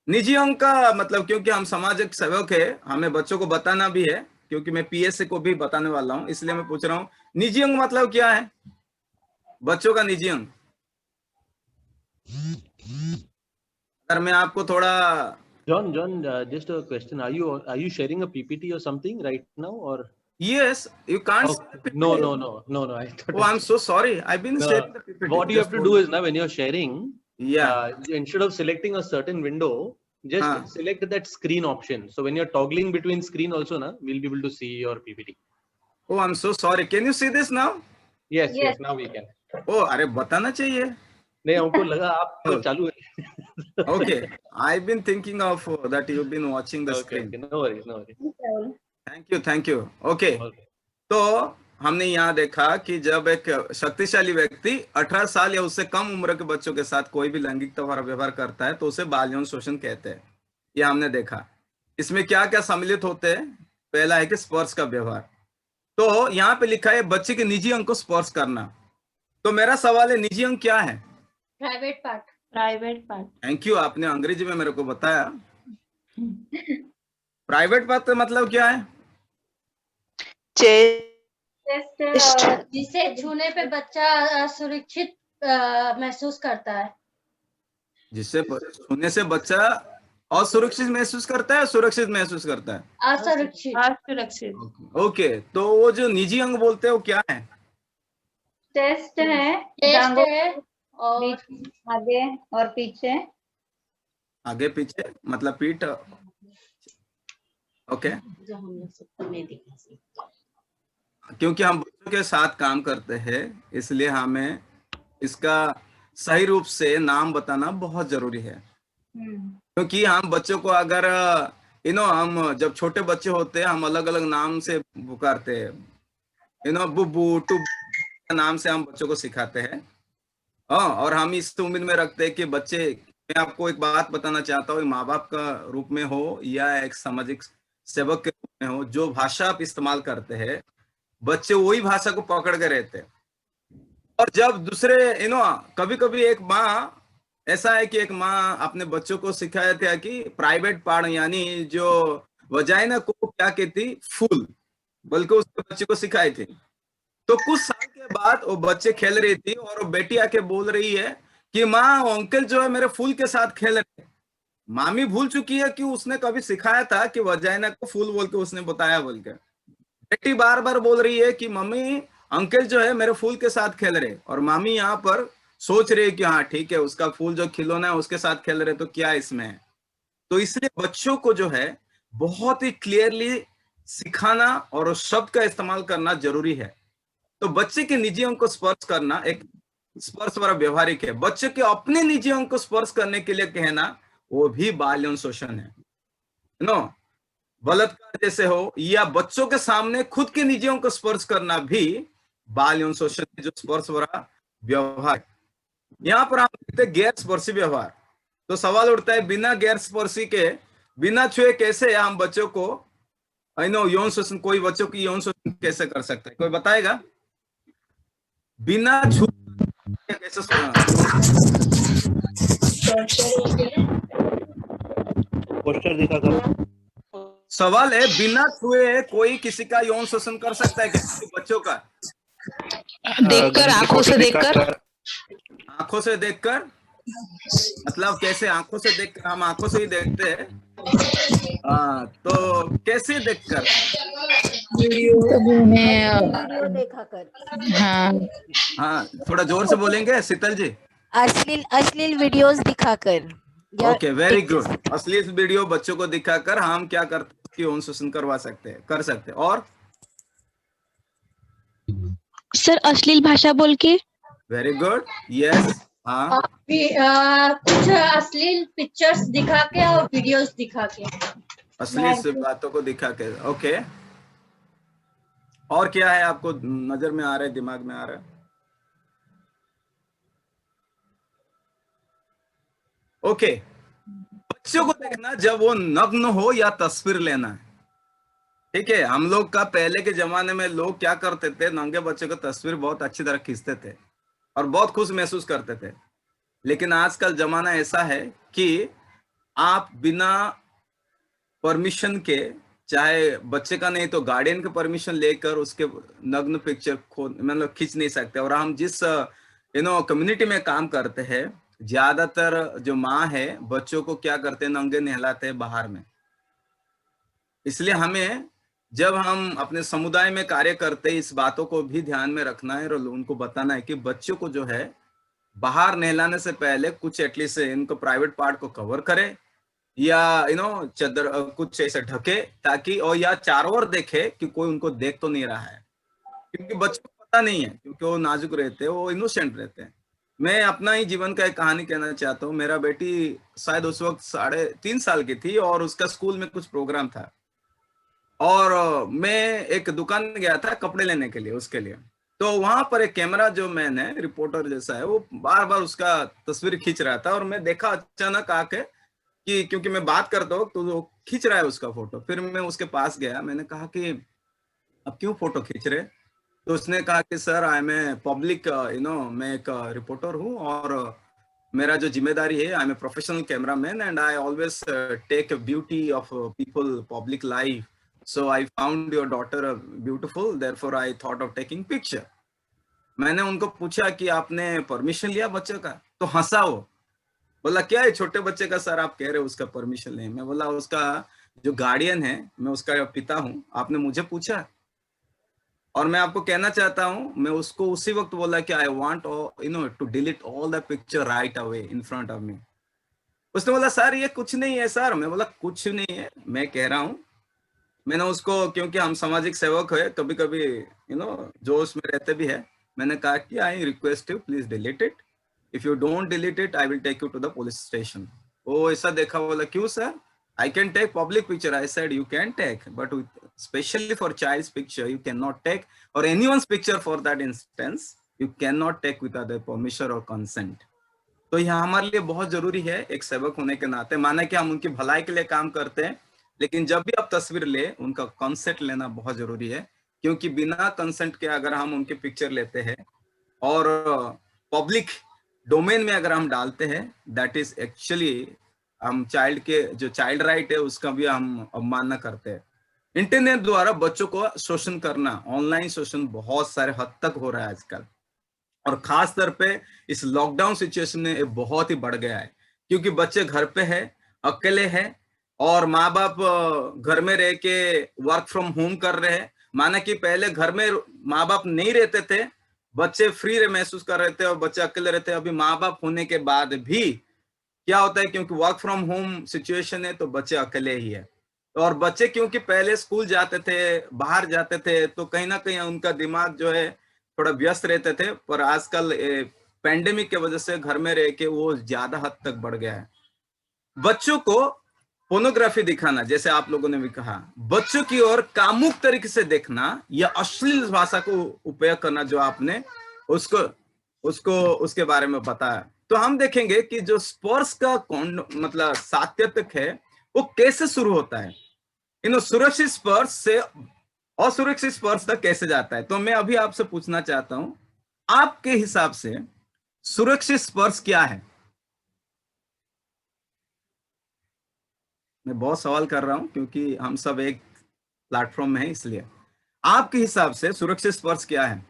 निजी अंग का मतलब, क्योंकि हम सामाजिक सेवक है, हमें बच्चों को बताना भी है, क्योंकि मैं पीएससी को भी बताने वाला हूं, इसलिए मैं पूछ रहा हूं निजी अंग मतलब क्या है, बच्चों का निजी अंग। अगर मैं आपको थोड़ा John, just a question. Are you sharing a PPT or something right now, or? Yes, you can't. Okay. No. I thought. Oh, I'm so sorry. I've been sharing the PPT. What you have to do is now when you're sharing, instead of selecting a certain window, just select that screen option. So when you're toggling between screen also, we'll be able to see your PPT. Oh, I'm so sorry. Can you see this now? Yes, now we can. Oh, अरे बताना चाहिए। नहीं, हमको लगा आप तो चालू है। Okay, I've been thinking of that you've been watching the screen. Okay, no worries. Thank you. Okay. तो हमने यहाँ देखा कि जब एक शक्तिशाली व्यक्ति 18 साल या उससे कम उम्र के बच्चों के साथ कोई भी लैंगिकता भरा व्यवहार करता है तो उसे बाल यौन शोषण कहते हैं। ये हमने देखा। इसमें क्या क्या सम्मिलित होते हैं? पहला है कि स्पर्श का व्यवहार। तो यहाँ पे लिखा है बच्चे के निजी अंग को स्पर्श करना। तो मेरा सवाल है, निजी अंग क्या है? Private part. थैंक यू, आपने अंग्रेजी में मेरे को बताया। प्राइवेट पार्ट मतलब क्या है? जिसे छूने पे बच्चा सुरक्षित महसूस करता है। जिसे छूने से बच्चा असुरक्षित महसूस करता है, सुरक्षित महसूस करता है? असुरक्षित। ओके, तो वो जो निजी अंग बोलते हैं वो क्या है? टेस्ट है और आगे और पीछे। आगे पीछे मतलब पीठ। ओके, क्योंकि हम बच्चों के साथ काम करते हैं इसलिए हमें इसका सही रूप से नाम बताना बहुत जरूरी है। क्योंकि हम बच्चों को अगर हम जब छोटे बच्चे होते हैं हम अलग अलग नाम से पुकारते हैं, बुब्बू टुब्बू नाम से हम बच्चों को सिखाते हैं। और हम इस उम्मीद में रखते हैं कि बच्चे, मैं आपको एक बात बताना चाहता हूँ, माँ बाप का रूप में हो या एक सामाजिक सेवक के रूप में हो, जो भाषा आप इस्तेमाल करते हैं बच्चे वही भाषा को पकड़ के रहते हैं। और जब दूसरे कभी कभी एक माँ, ऐसा है कि एक माँ अपने बच्चों को सिखाया था कि प्राइवेट पार्ट यानी जो वजाइना को क्या कहती, फूल, बल्कि उसके बच्चे को सिखाई थी। तो कुछ साल के बाद वो बच्चे खेल रही थी और वो बेटी आके बोल रही है कि माँ अंकल जो है मेरे फूल के साथ खेल रहे। मामी भूल चुकी है कि उसने कभी सिखाया था कि वजाइना को फूल बोल के उसने बताया बोल के। बेटी बार बार बोल रही है कि मम्मी अंकल जो है मेरे फूल के साथ खेल रहे, और मामी यहाँ पर सोच रही है कि हाँ ठीक है, उसका फूल जो खिलौना है उसके साथ खेल रहे, तो क्या इसमें है। तो इसलिए बच्चों को जो है बहुत ही क्लियरली सिखाना और शब्द का इस्तेमाल करना जरूरी है। तो बच्चे के निजी अंग को स्पर्श करना एक स्पर्श वाला व्यवहारिक है। बच्चे के अपने निजी अंग को स्पर्श करने के लिए कहना वो भी बाल यौन शोषण है। बलात्कार जैसे हो या बच्चों के सामने खुद के निजी अंग को स्पर्श करना भी बाल यौन शोषण है, जो स्पर्श वाला व्यवहार। यहाँ पर हम देखते हैं गैर स्पर्शी व्यवहार। तो सवाल उठता है, बिना गैर स्पर्शी के, बिना छुए कैसे हम बच्चों को यौन शोषण, कोई बच्चों की यौन शोषण कैसे कर सकता है? कोई बताएगा? बिना छुए कैसे? पोस्टर दिखा करो। सवाल है, बिना छुए कोई किसी का यौन शोषण कर सकता है क्या? बच्चों का देखकर, आंखों से देखकर। आंखों से देखकर मतलब कैसे? आंखों से देखकर, हम आंखों से ही देखते हैं। तो कैसे देखकर? वीडियो देखा कर। हाँ, थोड़ा जोर से बोलेंगे शीतल जी। अश्लील वीडियोस दिखाकर। Okay, very good. अश्लील वीडियो बच्चों को दिखाकर हम क्या करते हैं कि यौन शोषण करवा सकते हैं, कर सकते हैं। और सर अश्लील भाषा बोल के। Very good, yes. हाँ, कुछ अश्लील पिक्चर्स दिखा के और वीडियोस दिखा के, अश्लील बातों को दिखा के। ओके, और क्या है आपको नजर में आ रहा है, दिमाग में आ रहा है? ओके, बच्चों को देखना जब वो नग्न हो या तस्वीर लेना है। ठीक है, हम लोग का पहले के जमाने में लोग क्या करते थे, नंगे बच्चों की तस्वीर बहुत अच्छी तरह खींचते थे और बहुत खुश महसूस करते थे। लेकिन आजकल जमाना ऐसा है कि आप बिना परमिशन के, चाहे बच्चे का नहीं तो गार्डियन के परमिशन लेकर उसके नग्न पिक्चर मतलब खींच नहीं सकते। और हम जिस कम्युनिटी में काम करते हैं, ज्यादातर जो माँ है बच्चों को क्या करते हैं, नंगे नहलाते हैं बाहर में। इसलिए हमें जब हम अपने समुदाय में कार्य करते हैं, इस बातों को भी ध्यान में रखना है और उनको बताना है कि बच्चों को जो है बाहर नहलाने से पहले कुछ एटलीस्ट इनको प्राइवेट पार्ट को कवर करे या चादर कुछ ऐसे ढके, ताकि और या चारों ओर देखे कि कोई उनको देख तो नहीं रहा है, क्योंकि बच्चों को पता नहीं है, क्योंकि वो नाजुक रहते हैं, वो इनोसेंट रहते हैं। मैं अपना ही जीवन का एक कहानी कहना चाहता हूँ। मेरा बेटी शायद उस वक्त 3.5 साल की थी और उसका स्कूल में कुछ प्रोग्राम था और मैं एक दुकान गया था कपड़े लेने के लिए उसके लिए। तो वहां पर एक कैमरा जो मैन है, रिपोर्टर जैसा है, वो बार बार उसका तस्वीर खींच रहा था और मैं देखा अचानक आके कि क्योंकि मैं बात करता हूँ तो वो खींच रहा है उसका फोटो। फिर मैं उसके पास गया, मैंने कहा कि अब क्यों फोटो खींच रहे? तो उसने कहा कि sir I am a public मैं एक रिपोर्टर हूँ और मेरा जो जिम्मेदारी है, I am a professional cameraman and I always take beauty of people public life, so I found your daughter beautiful, therefore I thought of taking picture। मैंने उनको पूछा कि आपने परमिशन लिया बच्चे का? तो हंसा वो, बोला क्या है छोटे बच्चे का सर आप कह रहे हो उसका परमिशन ले? मैं बोला उसका जो गार्डियन है, मैं उसका पिता हूँ, आपने मुझे पूछा? और मैं आपको कहना चाहता हूँ, मैं उसको उसी वक्त बोला कि I want to delete all the picture right away in front of me. उसने बोला सर ये कुछ नहीं है सर। मैं बोला कुछ नहीं है, मैं कह रहा हूँ। मैंने उसको, क्योंकि हम सामाजिक सेवक है, कभी कभी जोश में रहते भी है, मैंने कहा कि I request you please delete it, if you don't delete it I will take you to the police station. वो ऐसा देखा, बोला क्यों sir? I can take public picture. I said you can take, but specially for child's picture you can not take, और anyone's picture for that instance you can not take with other permission और consent. तो यह हमारे लिए बहुत जरूरी है एक सेवक होने के नाते। माना कि हम उनकी भलाई के लिए काम करते हैं, लेकिन जब भी आप तस्वीर ले उनका कंसेंट लेना बहुत जरूरी है, क्योंकि बिना कंसेंट के अगर हम उनके पिक्चर लेते हैं और पब्लिक डोमेन में अगर हम डालते हैं, दैट इज एक्चुअली हम चाइल्ड के जो चाइल्ड राइट है उसका भी हम अवमानना करते हैं। इंटरनेट द्वारा बच्चों को शोषण करना, ऑनलाइन शोषण बहुत सारे हद तक हो रहा है आजकल, और खास तौर पे इस लॉकडाउन सिचुएशन में ये बहुत ही बढ़ गया है, क्योंकि बच्चे घर पे है, अकेले है और माँ बाप घर में रह के वर्क फ्रॉम होम कर रहे हैं। माना कि पहले घर में माँ बाप नहीं रहते थे, बच्चे फ्री महसूस कर रहे थे और बच्चे अकेले रहते हैं। अभी माँ बाप होने के बाद भी क्या होता है, क्योंकि वर्क फ्रॉम होम सिचुएशन है तो बच्चे अकेले ही है। और बच्चे क्योंकि पहले स्कूल जाते थे, बाहर जाते थे, तो कहीं ना कहीं उनका दिमाग जो है थोड़ा व्यस्त रहते थे, पर आजकल पैंडेमिक के वजह से घर में रह के वो ज्यादा हद तक बढ़ गया है। बच्चों को पोर्नोग्राफी दिखाना, जैसे आप लोगों ने भी कहा, बच्चों की ओर कामुक तरीके से देखना या अश्लील भाषा को उपयोग करना, जो आपने उसके बारे में बताया, तो हम देखेंगे कि जो स्पर्श का मतलब सात्यत्क है वो कैसे शुरू होता है, सुरक्षित स्पर्श से असुरक्षित स्पर्श तक कैसे जाता है। तो मैं अभी आपसे पूछना चाहता हूं, आपके हिसाब से सुरक्षित स्पर्श क्या है? मैं बहुत सवाल कर रहा हूं क्योंकि हम सब एक प्लेटफॉर्म में हैं, इसलिए आपके हिसाब से सुरक्षित स्पर्श क्या है?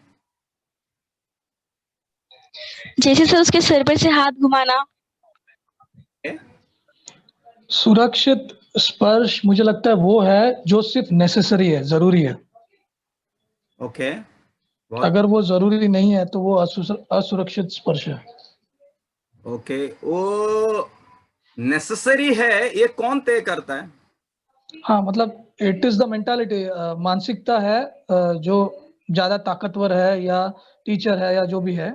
जैसे सर उसके सर पर से हाथ घुमाना। सुरक्षित स्पर्श मुझे लगता है वो है जो सिर्फ नेसेसरी है, जरूरी है। ओके। अगर वो जरूरी नहीं है तो वो असुरक्षित स्पर्श है। ओके, वो नेसेसरी है ये कौन तय करता है? हाँ, मतलब इट इज द मेंटालिटी, मानसिकता है, जो ज्यादा ताकतवर है या टीचर है या जो भी है,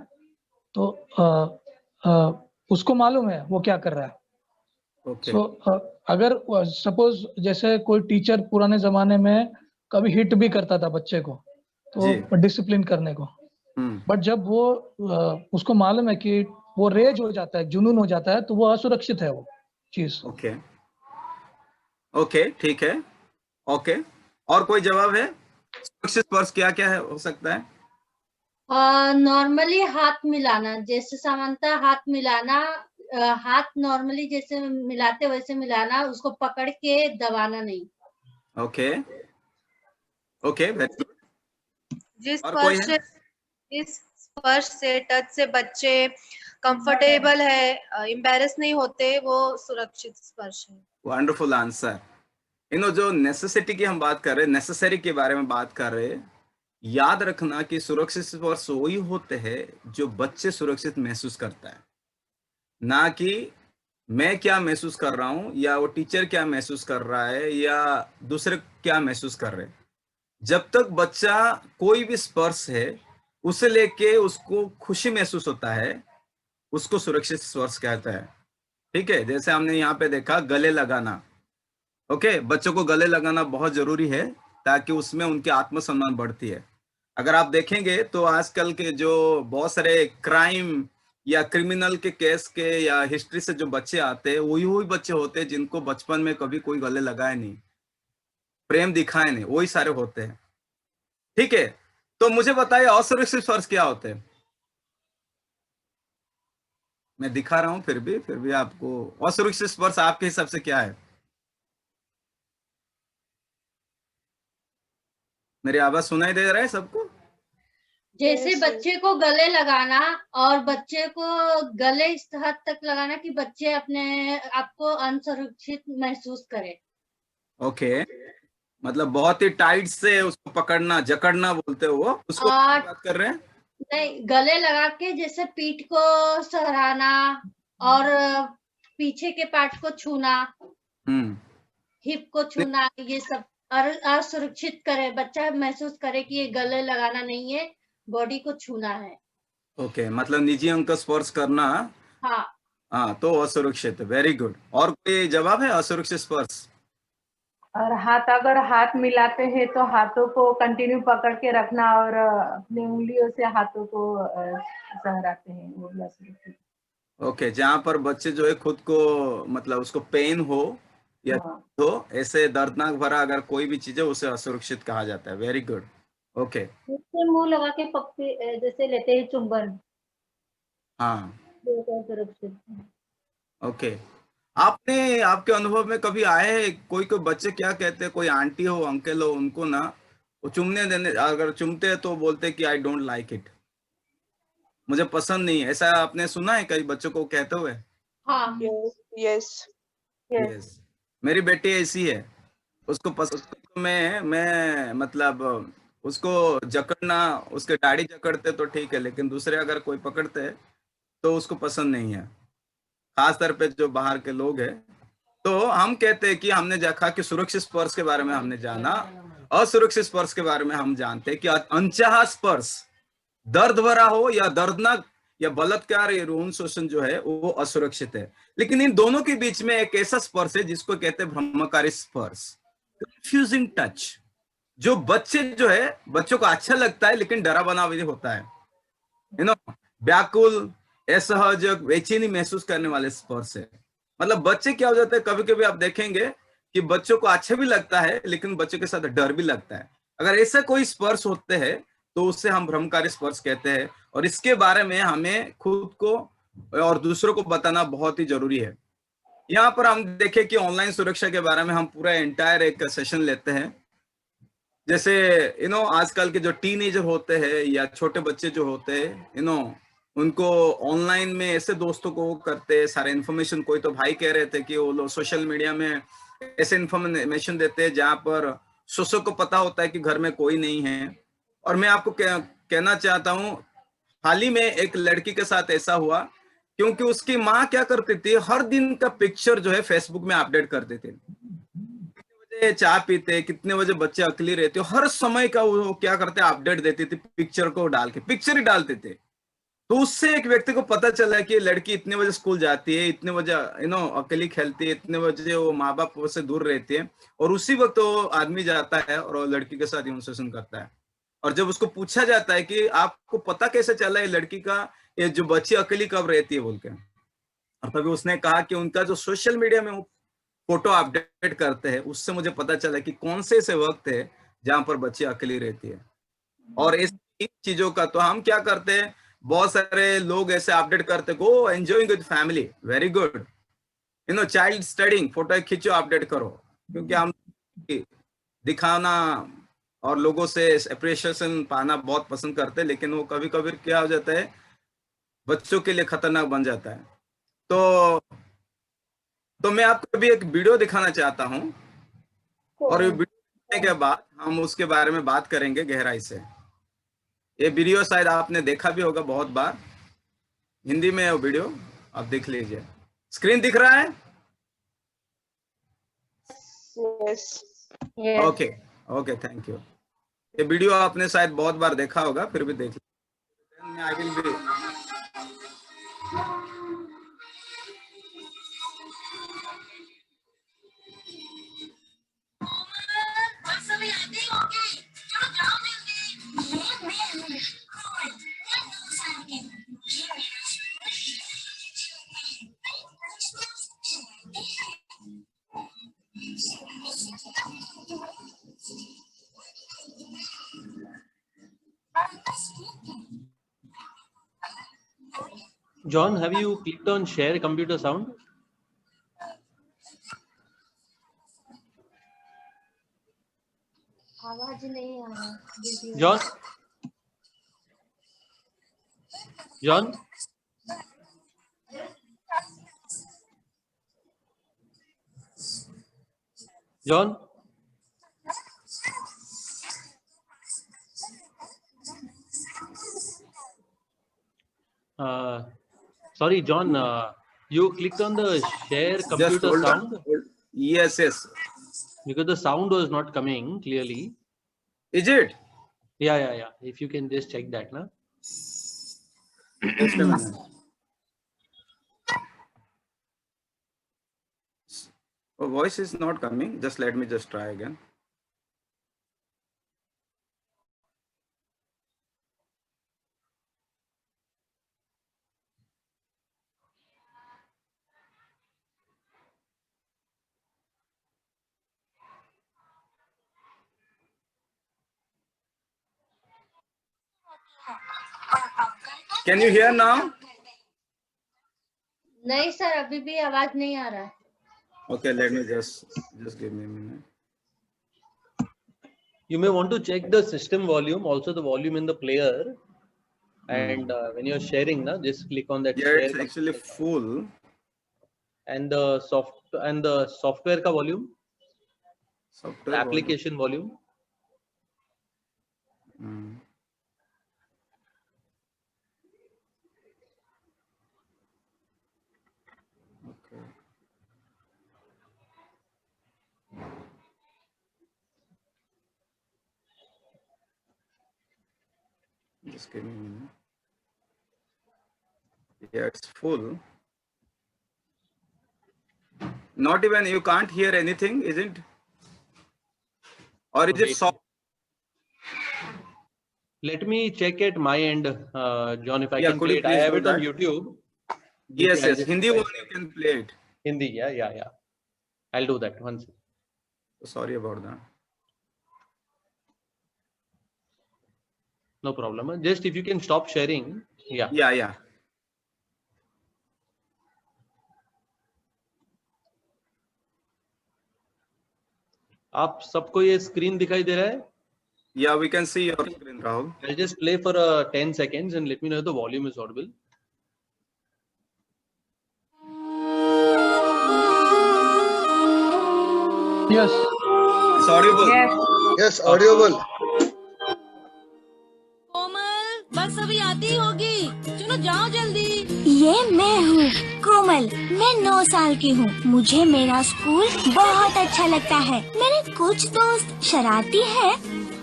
तो उसको मालूम है वो क्या कर रहा है। ओके। सो अगर सपोज जैसे कोई टीचर पुराने जमाने में कभी हिट भी करता था बच्चे को तो डिसिप्लिन करने को, बट जब वो उसको मालूम है कि वो रेज हो जाता है, जुनून हो जाता है, तो वो असुरक्षित है वो चीज। ओके ओके, ठीक है। ओके, और कोई जवाब है? सुरक्षित स्पर्श क्या क्या है, हो सकता है? नॉर्मली हाथ मिलाना, जैसे सामान्यतः हाथ मिलाना, हाथ नॉर्मली जैसे मिलाते वैसे मिलाना, उसको पकड़ के दबाना नहीं। Okay okay, very good. जिस स्पर्श से, टच से बच्चे कंफर्टेबल है, एम्बैरेस नहीं होते, वो सुरक्षित स्पर्श है। Wonderful answer. जो नेसेसिटी की हम बात कर रहे हैं, नेसेसरी के बारे में बात कर रहे हैं, याद रखना कि सुरक्षित स्पर्श वही होते हैं जो बच्चे सुरक्षित महसूस करता है, ना कि मैं क्या महसूस कर रहा हूं या वो टीचर क्या महसूस कर रहा है या दूसरे क्या महसूस कर रहे हैं। जब तक बच्चा कोई भी स्पर्श है उसे लेके उसको खुशी महसूस होता है, उसको सुरक्षित स्पर्श कहता है। ठीक है, जैसे हमने यहाँ पे देखा गले लगाना। ओके, बच्चों को गले लगाना बहुत जरूरी है ताकि उसमें उनके आत्मसम्मान बढ़ती है। अगर आप देखेंगे तो आजकल के जो बहुत सारे क्राइम या क्रिमिनल के केस के या हिस्ट्री से जो बच्चे आते हैं, वही बच्चे होते हैं जिनको बचपन में कभी कोई गले लगाए नहीं, प्रेम दिखाए नहीं, वही सारे होते हैं। ठीक है, तो मुझे बताइए असुरक्षित स्पर्श क्या होते हैं? मैं दिखा रहा हूं फिर भी आपको असुरक्षित स्पर्श आपके हिसाब से क्या है? मेरी आवाज सुनाई दे रहा है सबको? जैसे बच्चे को गले लगाना, और बच्चे को गले इस हद तक लगाना कि बच्चे अपने आप को असुरक्षित महसूस करे। ओके, मतलब बहुत ही टाइट से उसको पकड़ना, जकड़ना बोलते हो, वो उसको बात कर रहे हैं? नहीं, गले लगा के जैसे पीठ को सहराना और पीछे के पार्ट को छूना, हिप को छूना, ये सब असुरक्षित करे, बच्चा महसूस करे कि ये गले लगाना नहीं है, बॉडी को छूना है। ओके, मतलब निजी अंग का स्पर्श करना। हाँ, तो असुरक्षित। Very good. और कोई जवाब है असुरक्षित स्पर्श? और अगर हाथ मिलाते हैं तो हाथों को कंटिन्यू पकड़ के रखना और अपनी उंगलियों से हाथों को सहराते हैं, वो भी असुरक्षित। ओके, जहाँ पर बच्चे जो है खुद को, मतलब उसको पेन हो या तो ऐसे दर्दनाक भरा अगर कोई भी चीज है उसे असुरक्षित कहा जाता है। Very good. ओके, मुंह लगा के पप्पी जैसे लेते हैं चुंबन, हाँ, सुरक्षित। ओके, आपने आपके अनुभव में कभी आए कोई बच्चे क्या कहते हैं, कोई आंटी हो अंकल हो, उनको ना वो चुमने देने, अगर चुमते हैं तो बोलते कि आई डोंट लाइक इट, मुझे पसंद नहीं है, ऐसा आपने सुना है कई बच्चों को कहते हुए? हाँ, यस, मेरी बेटी ऐसी है, उसको पसंद, मैं मतलब उसको जकड़ना, उसके दाढ़ी जकड़ते तो ठीक है, लेकिन दूसरे अगर कोई पकड़ते हैं तो उसको पसंद नहीं है, खासतौर पे जो बाहर के लोग हैं। तो हम कहते हैं कि हमने देखा कि सुरक्षित स्पर्श के बारे में हमने जाना, असुरक्षित स्पर्श के बारे में हम जानते हैं कि अनचाहा स्पर्श दर्द भरा हो या दर्दनाक या बलात्कार या यौन शोषण जो है वो असुरक्षित है। लेकिन इन दोनों के बीच में एक ऐसा स्पर्श है जिसको कहते हैं भ्रमकारी स्पर्श, कंफ्यूजिंग टच, जो बच्चे जो है बच्चों को अच्छा लगता है लेकिन डरावना भी होता है, व्याकुल, असहज, बेचैनी महसूस करने वाले स्पर्श है। मतलब बच्चे क्या हो जाते हैं, कभी कभी आप देखेंगे कि बच्चों को अच्छा भी लगता है लेकिन बच्चों के साथ डर भी लगता है। अगर ऐसा कोई स्पर्श होते हैं तो उससे हम भ्रमकारी स्पर्श कहते हैं, और इसके बारे में हमें खुद को और दूसरों को बताना बहुत ही जरूरी है। यहाँ पर हम देखें कि ऑनलाइन सुरक्षा के बारे में हम पूरा एंटायर एक सेशन लेते हैं। जैसे आजकल के जो टीनेजर होते हैं या छोटे बच्चे जो होते हैं, उनको ऑनलाइन में ऐसे दोस्तों को करते सारे इन्फॉर्मेशन। कोई तो भाई कह रहे थे कि वो लोग सोशल मीडिया में ऐसे इन्फॉर्मेशन देते हैं जहाँ पर सोशल को पता होता है कि घर में कोई नहीं है। और मैं आपको कहना चाहता हूँ, हाल ही में एक लड़की के साथ ऐसा हुआ, क्योंकि उसकी माँ क्या करती थी, हर दिन का पिक्चर जो है फेसबुक में अपडेट करते थे। कितने बजे चाय पीते, कितने बजे बच्चे अकेले रहते, हर समय का वो क्या करते, अपडेट देती थी, पिक्चर को डाल के, पिक्चर ही डालते थे। तो उससे एक व्यक्ति को पता चला कि लड़की इतने बजे स्कूल जाती है, इतने बजे अकेली खेलती है, इतने बजे वो माँ बाप से दूर रहती है, और उसी वक्त वो आदमी जाता है और लड़की के साथ इन्फॉर्मेशन करता है। और जब उसको पूछा जाता है कि आपको पता कैसे चला ये लड़की का, ये जो बच्ची अकेली कब रहती है बोल के, और तभी उसने कहा कि उनका जो सोशल मीडिया में फोटो अपडेट करते हैं, उससे मुझे पता चला कि कौन से ऐसे वक्त है जहां पर बच्ची अकेली रहती है। और इस चीजों का तो हम क्या करते हैं, बहुत सारे लोग ऐसे अपडेट करते, go enjoying with family, very good, child studying, photo खींचो अपडेट करो, क्योंकि हम दिखाना और लोगों से अप्रिशिएशन पाना बहुत पसंद करते हैं, लेकिन वो कभी कभी क्या हो जाता है, बच्चों के लिए खतरनाक बन जाता है। तो मैं आपको अभी एक वीडियो दिखाना चाहता हूं, और ये वीडियो देखने के बाद हम उसके बारे में बात करेंगे गहराई से। ये वीडियो शायद आपने देखा भी होगा बहुत बार, हिंदी में है वो वीडियो, आप देख लीजिए। स्क्रीन दिख रहा है? Okay okay, thank you. ये वीडियो आपने शायद बहुत बार देखा होगा, फिर भी देख लीजिए। I will be John, have you clicked on share computer sound? आवाज नहीं आ रहा। John? John? John? Sorry, John, you clicked on the share computer sound? Yes, yes. Because the sound was not coming clearly. Is it? Yeah. If you can just check that, na? Just a minute. Oh, voice is not coming. Just let me just try again. Can you hear now? नहीं sir, अभी भी आवाज नहीं आ रहा। Okay, let me just give me a minute. You may want to check the system volume, also the volume in the player, and when you're sharing, na, just click on that. Yeah, share it's actually full. And the software ka volume, software the application volume. Okay. Just give me a minute. Yeah, it's full. Not even, you can't hear anything, isn't? Or is it soft? Let me check at my end, John, if I Yeah, can could play you it. I please have do it on that? YouTube. Yes, yes. Hindi one you can play it. Hindi, yeah. I'll do that once. Sorry about that. No problem. Just if you can stop sharing. Yeah. Yeah. आप सबको ये screen दिखाई दे रहा है? Yeah, we can see your screen, Rahul. I'll just play for 10 seconds and let me know if the volume is audible. Yes. It's audible. Yes, audible. कोमल, बस अभी आती होगी, चलो जाओ जल्दी। ये मैं हूँ कोमल, मैं 9 साल की हूँ। मुझे मेरा स्कूल बहुत अच्छा लगता है। मेरे कुछ दोस्त शरारती हैं,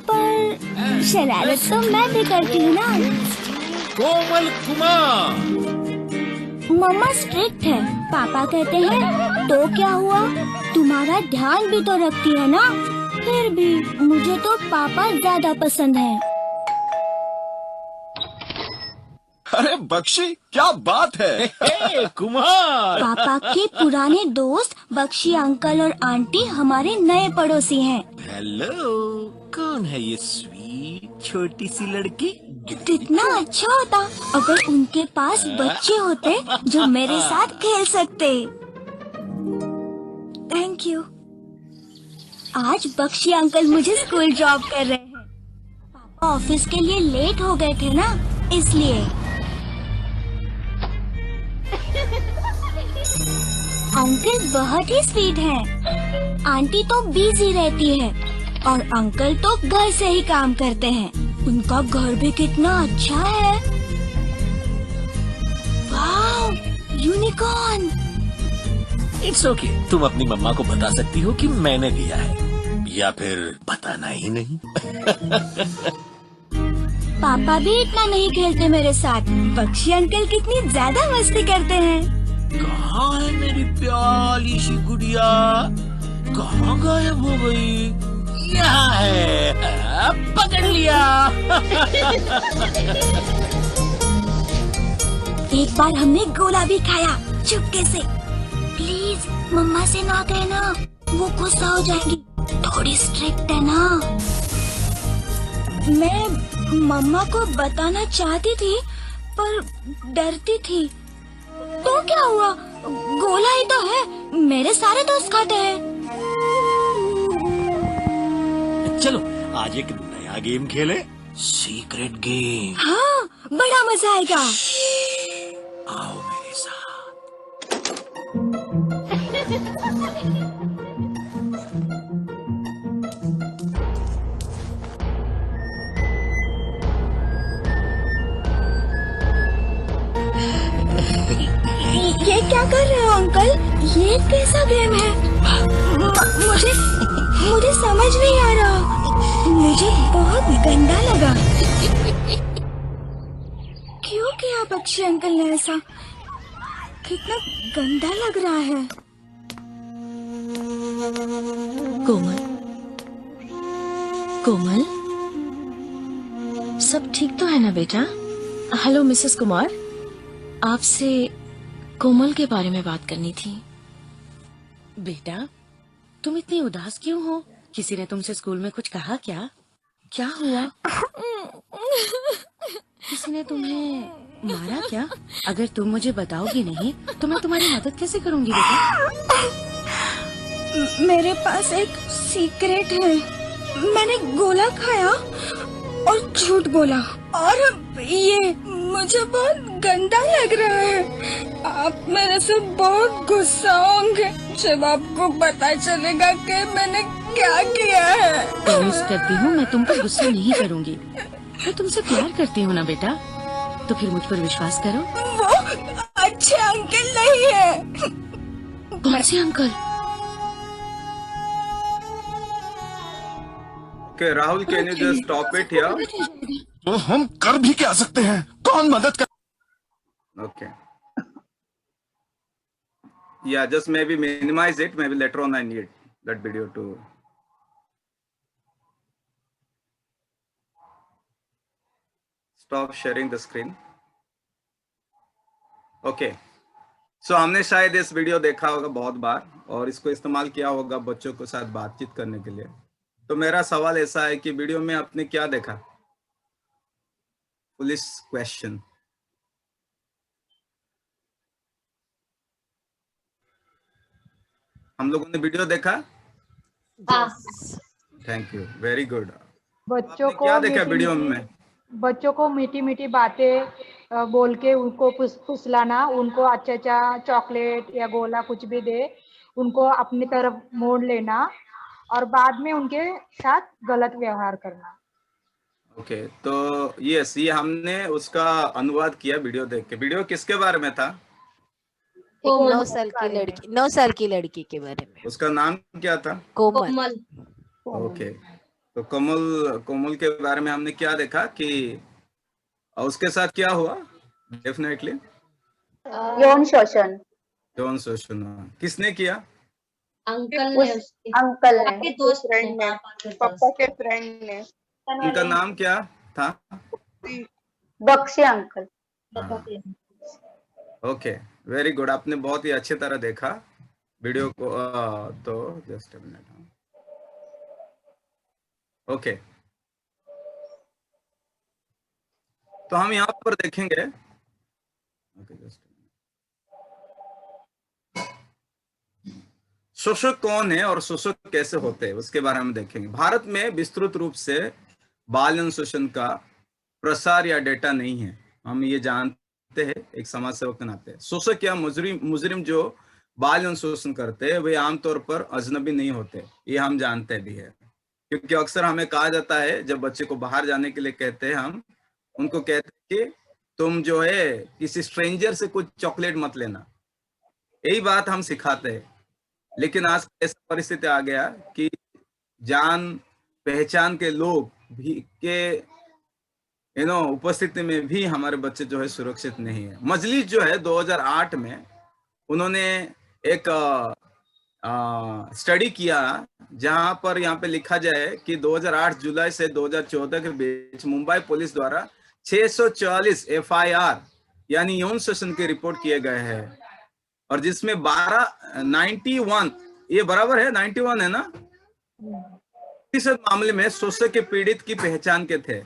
पर शरारत तो मैं भी करती हूँ ना। कोमल कुमार। मम्मा स्ट्रिक्ट है, पापा कहते हैं तो क्या हुआ, तुम्हारा ध्यान भी तो रखती है ना। फिर भी मुझे तो पापा ज्यादा पसंद है। अरे बख्शी, क्या बात है। कुमार। पापा के पुराने दोस्त बख्शी अंकल और आंटी हमारे नए पड़ोसी हैं। हेलो, कौन है ये स्वीट छोटी सी लड़की? कितना अच्छा होता अगर उनके पास बच्चे होते जो मेरे साथ खेल सकते। Thank you. आज बख्शी अंकल मुझे स्कूल ड्रॉप कर रहे हैं। पापा ऑफिस के लिए लेट हो गए थे ना, इसलिए। अंकल बहुत ही स्वीट हैं। आंटी तो बिजी रहती है और अंकल तो घर से ही काम करते हैं। उनका घर भी कितना अच्छा है। Wow, unicorn. इट्स ओके, तुम अपनी मम्मा को बता सकती हो कि मैंने दिया है, या फिर बताना ही नहीं। पापा भी इतना नहीं खेलते मेरे साथ। बख्शी अंकल कितनी ज्यादा मस्ती करते हैं। कहाँ है मेरी प्यारी सी गुड़िया? कहाँ गायब हो गई? यहाँ है, पकड़ लिया। एक बार हमने गोला भी खाया चुपके से। प्लीज मम्मा से ना कहना, वो गुस्सा हो जाएंगी, थोड़ी स्ट्रिक्ट है ना। मैं मम्मा को बताना चाहती थी पर डरती थी। तो क्या हुआ, गोला ही तो है, मेरे सारे दोस्त खाते हैं। चलो आज एक नया गेम खेले, सीक्रेट गेम। हाँ, बड़ा मजा आएगा। आओ मेरे साथ। ये क्या कर रहे हो अंकल? ये कैसा गेम है? मुझे समझ नहीं आ रहा। मुझे बहुत गंदा लगा। क्यों किया बख्शी अंकल ने ऐसा? कितना गंदा लग रहा है। कोमल, कोमल, सब ठीक तो है ना बेटा? हेलो मिसेस कुमार, आपसे कोमल के बारे में बात करनी थी। बेटा, तुम इतनी उदास क्यों हो? किसी ने तुमसे स्कूल में कुछ कहा क्या? क्या हुआ? किसी ने तुम्हें मारा क्या? अगर तुम मुझे बताओगी नहीं तो मैं तुम्हारी मदद कैसे करूंगी बेटा? मेरे पास एक सीक्रेट है। मैंने गोला खाया और झूठ बोला और ये मुझे बहुत गंदा लग रहा है। आप मेरे से बहुत गुस्सा होंगे जब आपको पता चलेगा कि मैंने क्या किया है। प्रॉमिस करती हूँ मैं तुम पर गुस्सा नहीं करूंगी। मैं तुमसे प्यार करती हूँ ना बेटा, तो फिर मुझ पर विश्वास करो। वो अच्छे अंकल नहीं है। कौन से uncle? Okay, Rahul, can you just stop it here? तो हम कर भी क्या सकते हैं? कौन मदद कर? Okay. Yeah, just maybe minimize it. Maybe later on I need that video to. Stop sharing the screen. Okay. So हमने शायद इस वीडियो देखा होगा बहुत बार और इसको इस्तेमाल किया होगा बच्चों के साथ बातचीत करने के लिए। तो मेरा सवाल ऐसा है कि वीडियो में आपने क्या देखा? Police question. हम लोगों ने वीडियो देखा? Thank you, very good. बच्चों को क्या देखा वीडियो में? बच्चों को मीठी मीठी बातें बोल के उनको फुसलाना, उनको अच्छा अच्छा चॉकलेट या गोला कुछ भी दे, उनको अपनी तरफ मोड़ लेना और बाद में उनके साथ गलत व्यवहार करना। ओके, तो यस, ये हमने उसका अनुवाद किया वीडियो देख के। वीडियो किसके बारे में था? 9 साल की लड़की, 9 साल की लड़की के बारे में। उसका नाम क्या था? कोमल। ओके, तो कोमल के बारे में हमने क्या देखा कि उसके साथ क्या हुआ? डेफिनेटली यौन शोषण। यौन शोषण किसने किया? अंकल ने, दोस्त ने, पापा के फ्रेंड ने। उनका नाम क्या था? Bakshi uncle. Okay, very good, आपने बहुत ही अच्छी तरह देखा वीडियो को। तो जस्ट अ मिनट। ओके, तो हम यहाँ पर देखेंगे। शोषक कौन है और शोषक कैसे होते हैं उसके बारे में देखेंगे। भारत में विस्तृत रूप से बाल यौन शोषण का प्रसार या डेटा नहीं है, हम ये जानते हैं एक समाज सेवक के नाते। शोषक या मुजरिम जो बाल यौन शोषण करते हैं वे आमतौर पर अजनबी नहीं होते, ये हम जानते भी है, क्योंकि अक्सर हमें कहा जाता है जब बच्चे को बाहर जाने के लिए कहते हैं, हम उनको कहते हैं कि तुम जो है किसी स्ट्रेंजर से कुछ चॉकलेट मत लेना, यही बात हम सिखाते हैं। लेकिन आज ऐसा परिस्थिति आ गया कि जान पहचान के लोग भी के उपस्थिति में भी हमारे बच्चे जो है सुरक्षित नहीं है। मजलिस जो है 2008 में उन्होंने एक स्टडी किया जहां पर यहाँ पे लिखा जाए कि 2008 जुलाई से 2014 के बीच मुंबई पुलिस द्वारा 640 FIR यानी यौन शोषण के रिपोर्ट किए गए हैं, और जिसमें 91 ये बराबर है 91 है ना, 30% मामले में शोषक के पीड़ित की पहचान के थे।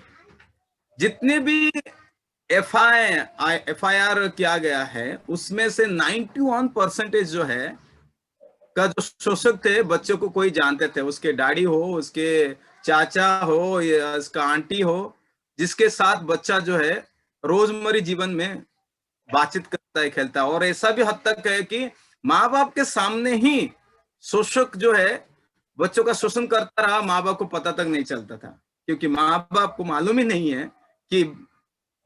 जितने भी FIR किया गया है उसमें से 91% जो है का जो शोषक थे बच्चों को कोई जानते थे, उसके डैडी हो, उसके चाचा हो या उसका आंटी हो, जिसके साथ बच्चा जो है रोजमर्रा जीवन में बातचीत करता है, खेलता है। और ऐसा भी हद तक है कि माँ बाप के सामने ही शोषक जो है बच्चों का शोषण करता रहा, माँ बाप को पता तक नहीं चलता था, क्योंकि माँ बाप को मालूम ही नहीं है कि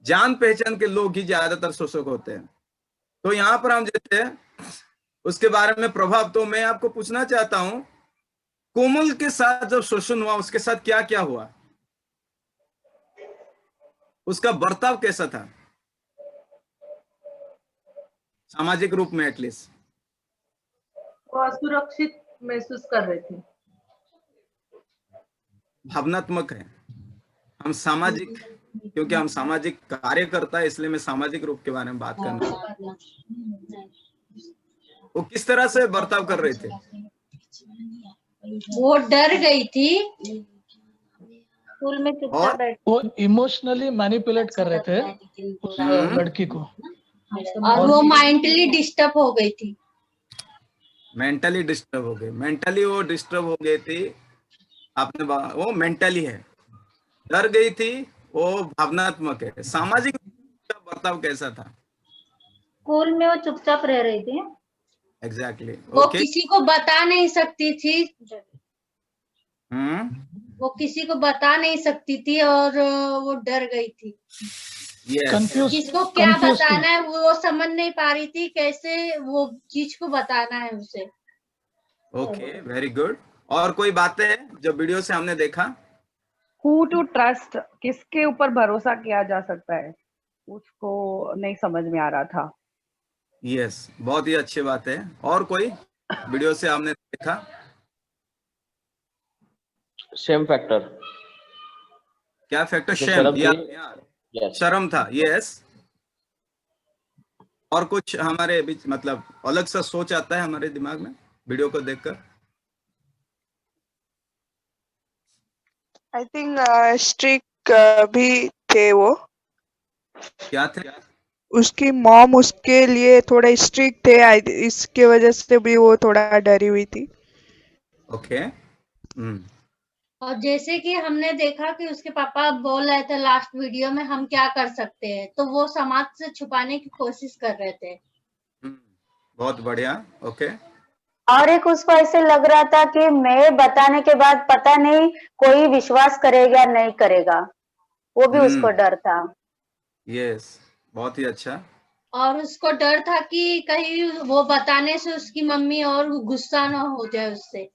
जान पहचान के लोग ही ज्यादातर शोषक होते हैं। तो यहाँ पर हम जैसे उसके बारे में प्रभाव, तो मैं आपको पूछना चाहता हूं कोमल के साथ जब शोषण हुआ उसके साथ क्या क्या हुआ, उसका बर्ताव कैसा था सामाजिक रूप में? एटलीस्ट वो असुरक्षित महसूस कर रहे थे। भावनात्मक है, हम सामाजिक, क्योंकि हम सामाजिक कार्यकर्ता है इसलिए मैं सामाजिक रूप के बारे में बात करना। वो किस तरह से बर्ताव कर रहे थे? वो डर गई थी, स्कूल में चुपचाप बैठ, वो इमोशनली मैनिपुलेट कर रहे थे उस लड़की को, और वो मेंटली डिस्टर्ब हो गई थी। मेंटली डिस्टर्ब हो गई, मेंटली वो डिस्टर्ब हो गई थी। आपने वो मेंटली है, डर गई थी, वो भावनात्मक है। सामाजिक बर्ताव कैसा था? स्कूल में वो चुपचाप रह रही थी। एग्जैक्टली वो किसी को बता नहीं सकती थी। वो किसी को बता नहीं सकती थी और वो डर गई थी। किसको क्या बताना है वो समझ नहीं पा रही थी, कैसे वो चीज को बताना है उसे। Okay, very good. और कोई बातें जो वीडियो से हमने देखा? Who to trust, किसके ऊपर भरोसा किया जा सकता है, उसको नहीं समझ में आ रहा था। यस, बहुत ही अच्छी बात है। और कोई वीडियो से हमने देखा? Shame factor. क्या फैक्टर? शेम, शर्म था। यस, और कुछ हमारे बीच मतलब अलग सा सोच आता है हमारे दिमाग में वीडियो को देखकर? आई थिंक स्ट्रिक्ट भी थे वो। क्या थे? उसकी मॉम उसके लिए थोड़ा स्ट्रिक्ट थे, इसके वजह से भी वो थोड़ा डरी हुई थी। ओके। और जैसे कि हमने देखा कि उसके पापा बोल रहे थे लास्ट वीडियो में हम क्या कर सकते हैं, तो वो समाज से छुपाने की कोशिश कर रहे थे। बहुत बढ़िया। ओके। और एक उसको ऐसे लग रहा था कि मैं बताने के बाद पता नहीं कोई विश्वास करेगा नहीं करेगा, वो भी उसको डर था। यस, बहुत ही अच्छा। और उसको डर था कि कहीं वो बताने से उसकी मम्मी और गुस्सा ना हो जाए उससे।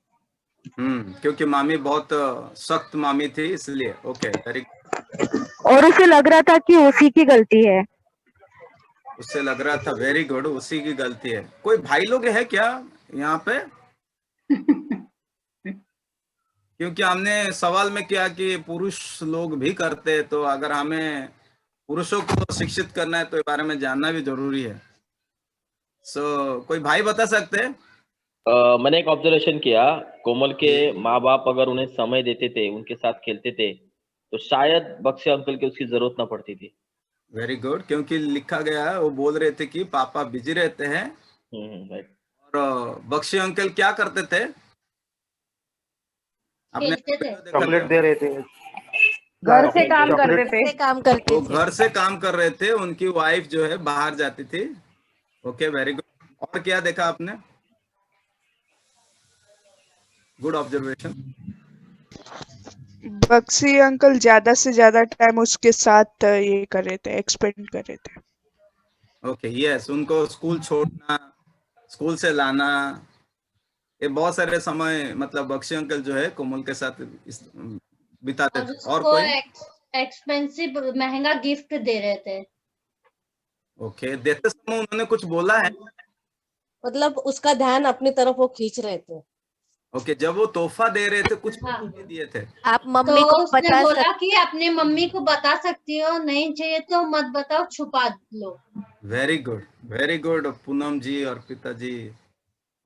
क्योंकि मामी बहुत सख्त मामी थी इसलिए। Okay, very. और उसे लग रहा था कि उसी की गलती है। उससे लग रहा था, वेरी गुड, उसी की गलती है। कोई भाई लोग है क्या यहाँ पे? क्योंकि हमने सवाल में किया कि पुरुष लोग भी करते, तो अगर हमें पुरुषों को शिक्षित करना है तो इस बारे में जानना भी जरूरी है। कोई भाई बता सकते हैं? मैंने एक ऑब्जर्वेशन किया, कोमल के माँ बाप अगर उन्हें समय देते थे, उनके साथ खेलते थे, तो शायद बक्से अंकल की उसकी जरूरत ना पड़ती थी। वेरी गुड, क्योंकि लिखा गया है, वो बोल रहे थे कि पापा बिजी रहते हैं। राइट। और बक्से अंकल क्या करते थे? अपने चॉकलेट दे रहे थे, घर से काम करते थे। तो घर से काम कर रहे थे, उनकी वाइफ जो है बाहर जाती थी। Okay, very good. और क्या देखा आपने? Good observation. बक्सी अंकल ज्यादा से ज्यादा टाइम उसके साथ ये कर रहे थे, एक्सपेंड कर रहे थे। ओके, यस, उनको स्कूल छोड़ना, स्कूल से लाना, ये बहुत सारे समय मतलब बक्सी अंकल जो है कोमल के साथ बिताते थे। और कोई? एक्सपेंसिव महंगा गिफ्ट दे रहे थे। ओके, देते समय उन्होंने कुछ बोला है? मतलब उसका ध्यान अपनी तरफ वो खींच रहे थे। ओके, जब वो तोहफा दे रहे थे कुछ नहीं दिए थे? आप मम्मी तो को उसने बता बोला कि अपने मम्मी को बता सकती हो, नहीं चाहिए तो मत बताओ, छुपा लो। Very good, very good Poonam ji और पिताजी,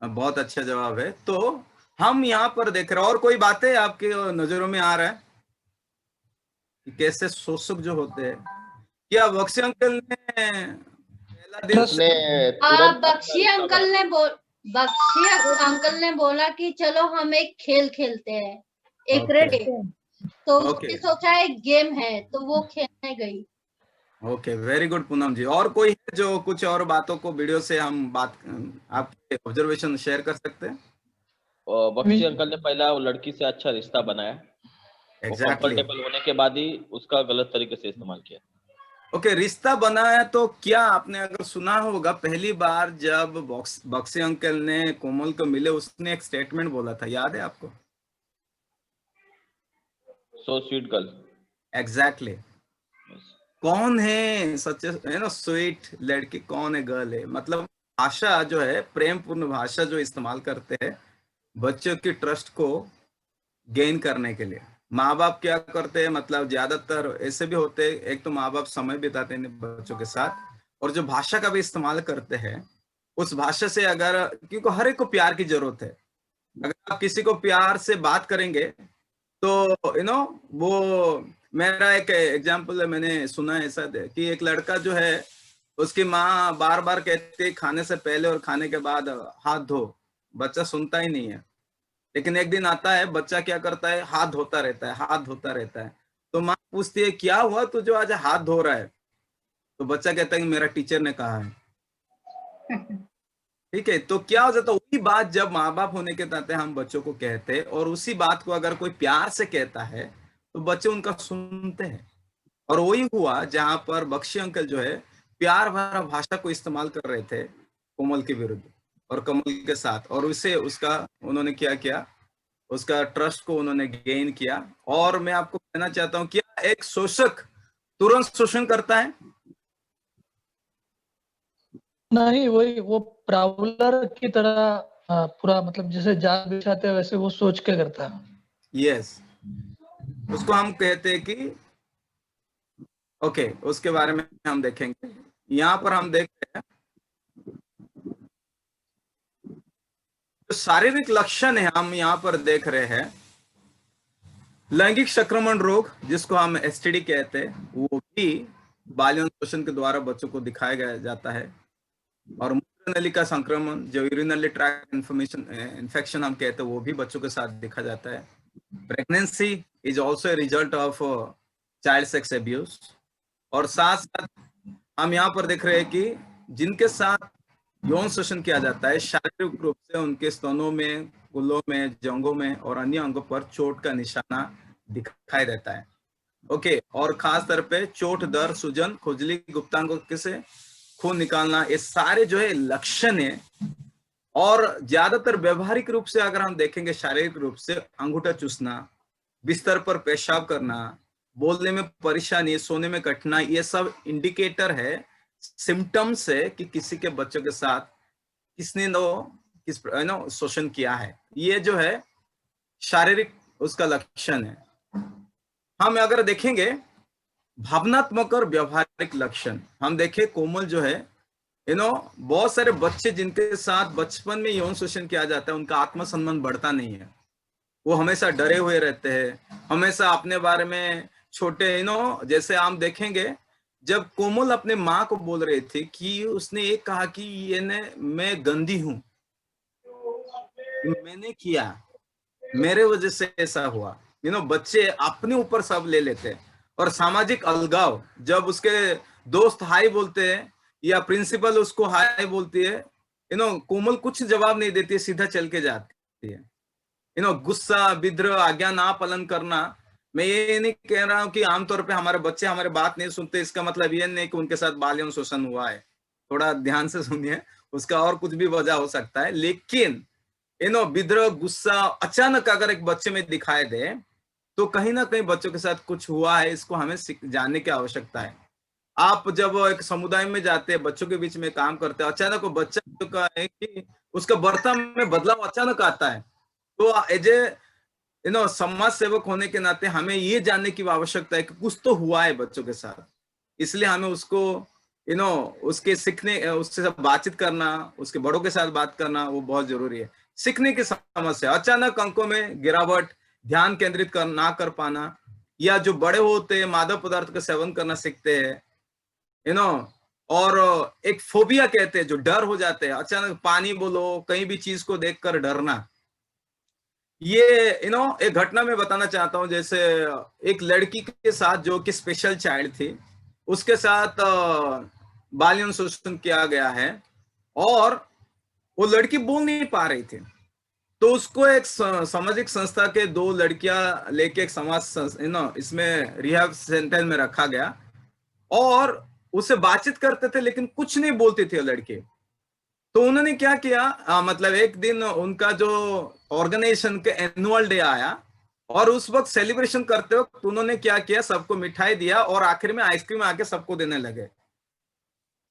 बहुत अच्छा जवाब है। तो हम यहाँ पर देख रहे हैं, और कोई बातें आपके नजरों में आ रहा है कि कैसे शोषक जो होते हैं? क्या बक्सी अंकल ने पहला दिन बक्सी अंकल ने बोला कि चलो हम एक खेल खेलते हैं, एक रेड, तो उसने सोचा एक गेम है तो वो खेलने गई। Okay, very good Poonam ji. और कोई है जो कुछ और बातों को वीडियो से हम बात, आपके ऑब्जर्वेशन शेयर कर सकते हैं? बक्सी अंकल ने पहला वो लड़की से अच्छा रिश्ता बनाया, कंफर्टेबल होने के बाद ही उसका गलत तरीके से इस्तेमाल किया। ओके, रिश्ता बनाया। तो क्या आपने अगर सुना होगा, पहली बार जब बक्सी अंकल ने कोमल को मिले, उसने एक स्टेटमेंट बोला था, याद है आपको? So sweet girl. एग्जैक्टली। कौन है सच, है ना, स्वीट लड़की, कौन है गर्ल है? मतलब भाषा जो है, प्रेम पूर्ण भाषा जो इस्तेमाल करते हैं बच्चों की ट्रस्ट को गेन करने के लिए। माँ बाप क्या करते हैं, मतलब ज्यादातर ऐसे भी होते हैं, एक तो माँ बाप समय बिताते हैं बच्चों के साथ, और जो भाषा का भी इस्तेमाल करते हैं, उस भाषा से अगर, क्योंकि हर एक को प्यार की जरूरत है, अगर आप किसी को प्यार से बात करेंगे तो वो, मेरा एक एग्जाम्पल है, मैंने सुना है ऐसा कि एक लड़का जो है, उसकी माँ बार बार कहती है खाने से पहले और खाने के बाद हाथ धो, बच्चा सुनता ही नहीं है। लेकिन एक दिन आता है, बच्चा क्या करता है, हाथ धोता रहता है, हाथ धोता रहता है। तो माँ पूछती है क्या हुआ तू जो आज हाथ धो रहा है? तो बच्चा कहता है कि मेरा टीचर ने कहा है। ठीक है, तो क्या हो जाता है, वही बात जब माँ बाप होने के नाते हम बच्चों को कहते हैं, और उसी बात को अगर कोई प्यार से कहता है तो बच्चे उनका सुनते हैं। और वही हुआ जहां पर बक्सी अंकल जो है प्यार भरा भाषा को इस्तेमाल कर रहे थे कोमल के विरुद्ध और कमल के साथ, और उससे उसका उन्होंने क्या किया, उसका ट्रस्ट को उन्होंने गेन किया। और मैं आपको कहना चाहता हूं, क्या एक शोषक तुरंत शोषण करता है? नहीं, वही वो प्रावलर की तरह पूरा, मतलब जैसे जाल बिछाते हैं वैसे वो सोच के करता है। यस, उसको हम कहते हैं कि ओके, उसके बारे में हम देखेंगे। यहाँ पर हम देखते हैं जो शारीरिक लक्षण है, हम यहाँ पर देख रहे हैं लैंगिक संक्रमण रोग, जिसको हम एसटीडी कहते हैं, वो भी बाल यौन शोषण के द्वारा बच्चों को दिखाया जाता है। और मूत्र नली का संक्रमण, जो यूरिनरी ट्रैक्ट इन्फेक्शन हम कहते हैं, वो भी बच्चों के साथ देखा जाता है। Pregnancy is also a result of child sex abuse. और साथ साथ हम यहाँ पर देख रहे हैं कि जिनके साथ यौन शोषण किया जाता है, शारीरिक रूप से उनके स्तनों में, कुल्लों में, जंघों में और अन्य अंगों पर चोट का निशाना दिखाई देता है। ओके, और खास तौर पे चोट, दर्द, सूजन, खुजली, गुप्तांगों से खून निकालना, ये सारे जो है लक्षण है। और ज्यादातर व्यवहारिक रूप से अगर हम देखेंगे, शारीरिक रूप से अंगूठा चूसना, बिस्तर पर पेशाब करना, बोलने में परेशानी, सोने में कठिनाई, ये सब इंडिकेटर है, सिम्टम्स है कि किसी के बच्चों के साथ किसने शोषण किया है। ये जो है शारीरिक उसका लक्षण है। हम अगर देखेंगे भावनात्मक और व्यवहारिक लक्षण, हम देखें कोमल जो है, बहुत सारे बच्चे जिनके साथ बचपन में यौन शोषण किया जाता है, उनका आत्मसम्मान बढ़ता नहीं है। वो हमेशा डरे हुए रहते हैं, हमेशा अपने बारे में छोटे, जैसे हम देखेंगे जब कोमल अपने माँ को बोल रही थी कि उसने एक कहा कि ये मैं गंदी हूं, मैंने किया, मेरे वजह से ऐसा हुआ। बच्चे अपने ऊपर सब ले लेते हैं। और सामाजिक अलगाव, जब उसके दोस्त हाय बोलते हैं या प्रिंसिपल उसको हाय बोलती है, कोमल कुछ जवाब नहीं देती है, सीधा चल के जाती है। गुस्सा, विद्रोह, आज्ञा ना पालन करना। मैं ये नहीं कह रहा हूं कि आमतौर पे हमारे बच्चे हमारे बात नहीं सुनते, इसका मतलब ये नहीं कि उनके साथ बाल यौन शोषण हुआ है। थोड़ा ध्यान से सुनिए, उसका और कुछ भी वजह हो सकता है। लेकिन विद्रोह, गुस्सा अचानक अगर एक बच्चे में दिखाई दे तो कहीं ना कहीं बच्चों के साथ कुछ हुआ है, इसको हमें जानने की आवश्यकता है। आप जब एक समुदाय में जाते हैं, बच्चों के बीच में काम करते हैं, अचानक वो बच्चा का है कि उसका बर्ताव में बदलाव अचानक आता है, तो एज ए समाज सेवक होने के नाते हमें ये जानने की आवश्यकता है कि कुछ तो हुआ है बच्चों के साथ। इसलिए हमें उसको उसके सीखने, उससे बातचीत करना, उसके बड़ों के साथ बात करना, वो बहुत जरूरी है। सीखने की समस्या, अचानक अंकों में गिरावट, ध्यान केंद्रित ना कर पाना, या जो बड़े होते हैं मादक पदार्थ का सेवन करना सीखते हैं, और एक फोबिया कहते हैं, जो डर हो जाते हैं, अचानक पानी बोलो, कहीं भी चीज को देखकर डरना। ये एक घटना मैं बताना चाहता हूँ। जैसे एक लड़की के साथ जो कि स्पेशल चाइल्ड थी, उसके साथ बाल यौन शोषण किया गया है, और वो लड़की बोल नहीं पा रही थी। तो उसको एक सामाजिक संस्था के 2 लड़कियां लेके एक समाज इसमें रिहैब सेंटर में रखा गया, और उससे बातचीत करते थे, लेकिन कुछ नहीं बोलती थी लड़की। तो उन्होंने क्या किया, मतलब एक दिन उनका जो ऑर्गेनाइजेशन के एनुअल डे आया, और उस वक्त सेलिब्रेशन करते वक्त उन्होंने क्या किया, सबको मिठाई दिया और आखिर में आइसक्रीम आके सबको देने लगे।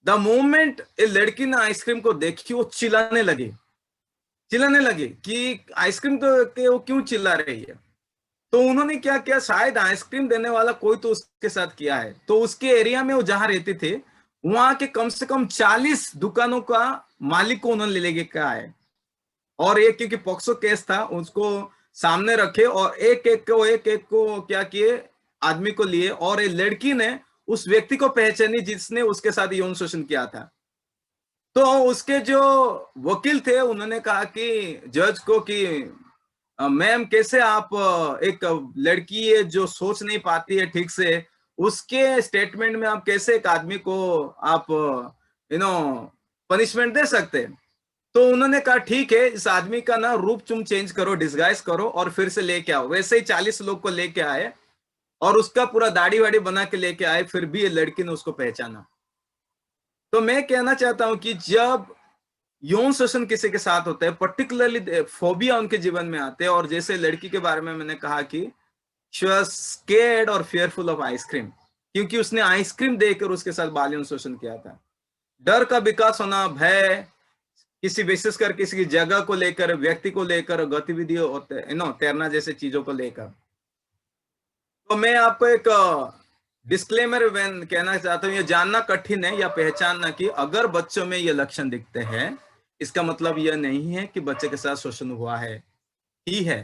द मोमेंट ए लड़की ने आइसक्रीम को देखी, वो चिल्लाने लगी कि आइसक्रीम के वो क्यों चिल्ला रही है। तो उन्होंने क्या किया, शायद आइसक्रीम देने वाला कोई तो उसके साथ किया है। तो उसके एरिया में वो जहां रहती थी, वहां के कम से कम 40 दुकानों का मालिक को उन्होंने लेके कहा है, और एक क्योंकि पॉक्सो केस था, उसको सामने रखे और एक एक को क्या किए, आदमी को लिए, और एक लड़की ने उस व्यक्ति को पहचानी जिसने उसके साथ यौन शोषण किया था। तो उसके जो वकील थे, उन्होंने कहा कि जज को कि मैम, कैसे आप एक लड़की है जो सोच नहीं पाती है ठीक से, उसके स्टेटमेंट में आप कैसे एक आदमी को आप पनिशमेंट दे सकते। तो उन्होंने कहा ठीक है, इस आदमी का ना रूप तुम चेंज करो, डिस्गाइज करो, और फिर से लेके आओ। वैसे ही 40 लोग को लेके आए, और उसका पूरा दाढ़ी वाड़ी बना के लेके आए, फिर भी ये लड़की ने उसको पहचाना। तो मैं कहना चाहता हूं कि जब यौन शोषण किसी के साथ होता है, पर्टिकुलरली फोबिया उनके जीवन में आते हैं, और जैसे लड़की के बारे में मैंने कहा कि शी वाज स्केर्ड और फियरफुल ऑफ आइसक्रीम, क्योंकि उसने आइसक्रीम देकर उसके साथ बाल यौन शोषण किया था। डर का विकास होना, भय, किसी विशेष कर किसी की जगह को लेकर, व्यक्ति को लेकर, गतिविधियों, तैरना जैसे चीजों को लेकर। तो मैं आपको एक डिस्क्लेमर कहना चाहता हूँ, ये जानना कठिन है या पहचानना कि अगर बच्चों में ये लक्षण दिखते हैं, इसका मतलब यह नहीं है कि बच्चे के साथ शोषण हुआ है ही है।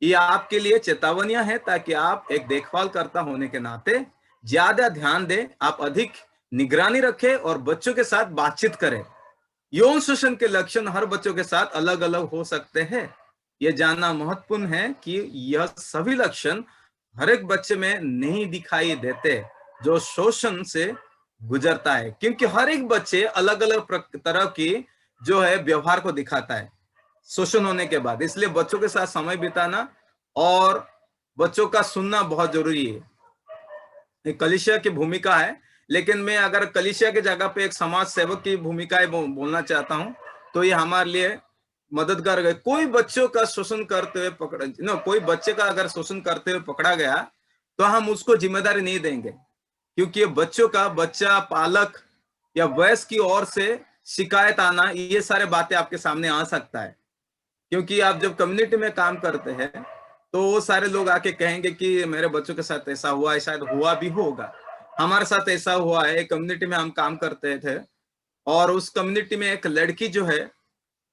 ये आपके लिए चेतावनियां है, ताकि आप एक देखभाल करता होने के नाते ज्यादा ध्यान दें, आप अधिक निगरानी रखें और बच्चों के साथ बातचीत करें। यौन शोषण के लक्षण हर बच्चों के साथ अलग अलग हो सकते हैं। यह जानना महत्वपूर्ण है कि यह सभी लक्षण हर एक बच्चे में नहीं दिखाई देते। जो शोषण से गुजरता है, क्योंकि हर एक बच्चे अलग अलग तरह की जो है व्यवहार को दिखाता है शोषण होने के बाद। इसलिए बच्चों के साथ समय बिताना और बच्चों का सुनना बहुत जरूरी है। कलीसिया की भूमिका है, लेकिन मैं अगर कलीसिया की जगह पे एक समाज सेवक की भूमिका बोलना चाहता हूं, तो ये हमारे लिए मददगार है। कोई बच्चों का शोषण करते हुए कोई बच्चे का अगर शोषण करते हुए पकड़ा गया, तो हम उसको जिम्मेदारी नहीं देंगे, क्योंकि बच्चों का बच्चा पालक या वयस्क की ओर से शिकायत आना, ये सारे बातें आपके सामने आ सकता है। क्योंकि आप जब कम्युनिटी में काम करते हैं, तो वो सारे लोग आके कहेंगे कि मेरे बच्चों के साथ ऐसा हुआ है, शायद हुआ भी होगा। हमारे साथ ऐसा हुआ है, एक कम्युनिटी में हम काम करते थे, और उस कम्युनिटी में एक लड़की जो है,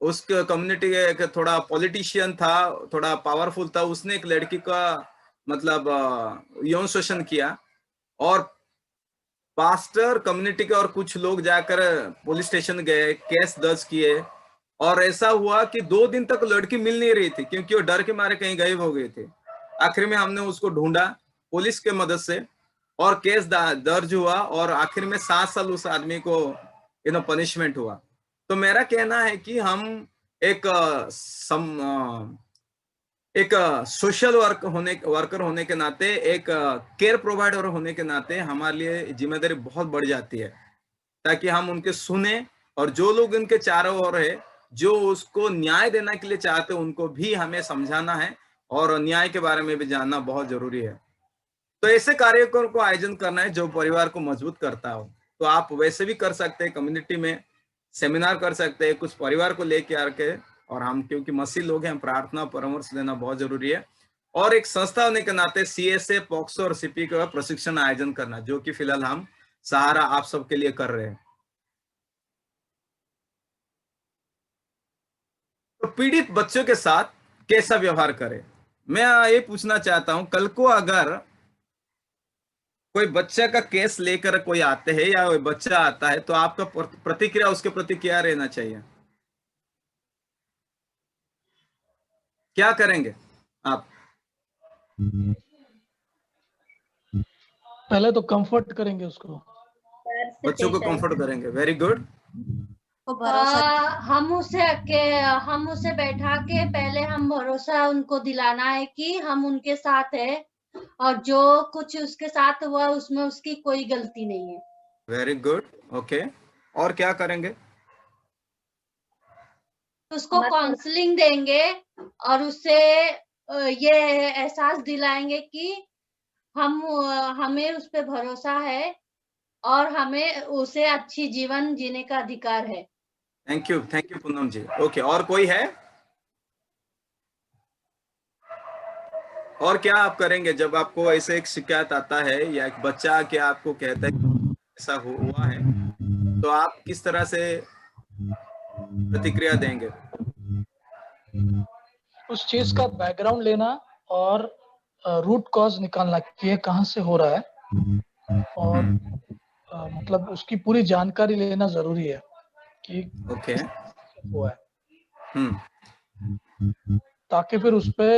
उस कम्युनिटी का एक थोड़ा पॉलिटिशियन था, थोड़ा पावरफुल था, उसने एक लड़की का मतलब यौन शोषण किया, और पास्टर कम्युनिटी के और कुछ लोग जाकर पुलिस स्टेशन गए, केस दर्ज किए, और ऐसा हुआ कि 2 दिन तक लड़की मिल नहीं रही थी, क्योंकि वो डर के मारे कहीं गायब हो गई थी। आखिर में हमने उसको ढूंढा पुलिस के मदद से, और केस दर्ज हुआ, और आखिर में 7 साल उस आदमी को पनिशमेंट हुआ। तो मेरा कहना है कि हम एक सोशल वर्कर होने के नाते, एक केयर प्रोवाइडर होने के नाते हमारे लिए जिम्मेदारी बहुत बढ़ जाती है, ताकि हम उनके सुने, और जो लोग उनके चारों ओर है, जो उसको न्याय देने के लिए चाहते हैं, उनको भी हमें समझाना है, और न्याय के बारे में भी जानना बहुत जरूरी है। तो ऐसे कार्यक्रम को आयोजन करना है जो परिवार को मजबूत करता हो। तो आप वैसे भी कर सकते हैं, कम्युनिटी में सेमिनार कर सकते हैं, कुछ परिवार को लेके आके, और हम क्योंकि मसीह लोग हैं, प्रार्थना परामर्श देना बहुत जरूरी है। और एक संस्था होने के नाते CSA, पॉक्सो और CP का प्रशिक्षण आयोजन करना, जो कि फिलहाल हम सहारा आप सबके लिए कर रहे हैं। तो पीड़ित बच्चों के साथ कैसा व्यवहार करें, मैं ये पूछना चाहता हूं, कल को अगर कोई बच्चा का केस लेकर कोई आते हैं या कोई बच्चा आता है, तो आपका प्रतिक्रिया उसके प्रति क्या रहना चाहिए? क्या करेंगे आप? पहले तो कंफर्ट करेंगे उसको, बच्चों को कंफर्ट करेंगे। Very good. हम उसे बैठा के पहले हम भरोसा उनको दिलाना है कि हम उनके साथ है, और जो कुछ उसके साथ हुआ उसमें उसकी कोई गलती नहीं है। Very good, okay. और क्या करेंगे? उसको काउंसलिंग देंगे, और उससे ये एहसास दिलाएंगे कि हमें उस पे भरोसा है, और हमें उसे अच्छी जीवन जीने का अधिकार है। Thank you Poonam ji. Okay, और कोई है? और क्या आप करेंगे जब आपको ऐसे एक शिकायत आता है, या एक बच्चा के आपको कहता है ऐसा हुआ है, तो आप किस तरह से प्रतिक्रिया देंगे? उस चीज का बैकग्राउंड लेना और रूट कॉज निकालना कि ये कहाँ से हो रहा है, और मतलब उसकी पूरी जानकारी लेना जरूरी है कि ओके हुआ है, ताकि फिर उस पे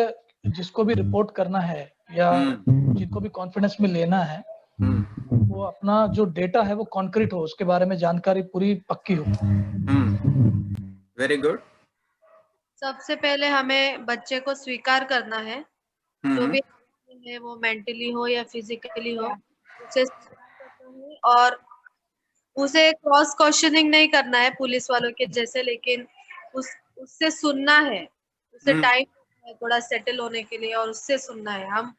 जिसको भी रिपोर्ट करना है या जिनको भी कॉन्फिडेंस में लेना है, वो अपना जो डेटा है वो कॉन्क्रीट हो, उसके बारे में जानकारी पूरी पक्की हो। Very good. सबसे पहले हमें बच्चे को स्वीकार करना है, जो भी है वो मेंटली हो या फिजिकली हो, उसे और उसे क्रॉस क्वेश्चनिंग नहीं करना है पुलिस वालों के जैसे, लेकिन उससे सुनना है, उसे टाइम थोड़ा सेटल होने के लिए, और उससे सुनना है। हम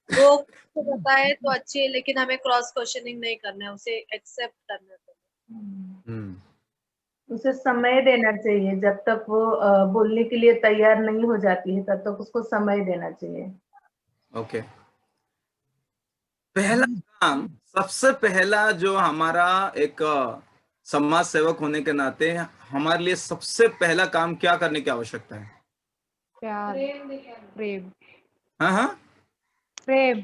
वो बताए तो अच्छी है, लेकिन हमें क्रॉस क्वेश्चनिंग नहीं करना है, उसे एक्सेप्ट करना है। उसे समय देना चाहिए, जब तक वो बोलने के लिए तैयार नहीं हो जाती है, तब तक उसको समय देना चाहिए। ओके। पहला काम, सबसे पहला जो हमारा एक समाज सेवक होने के नाते हमारे लिए सबसे पहला काम क्या करने की आवश्यकता है? प्यार, प्रेम। हाँ, प्रेम।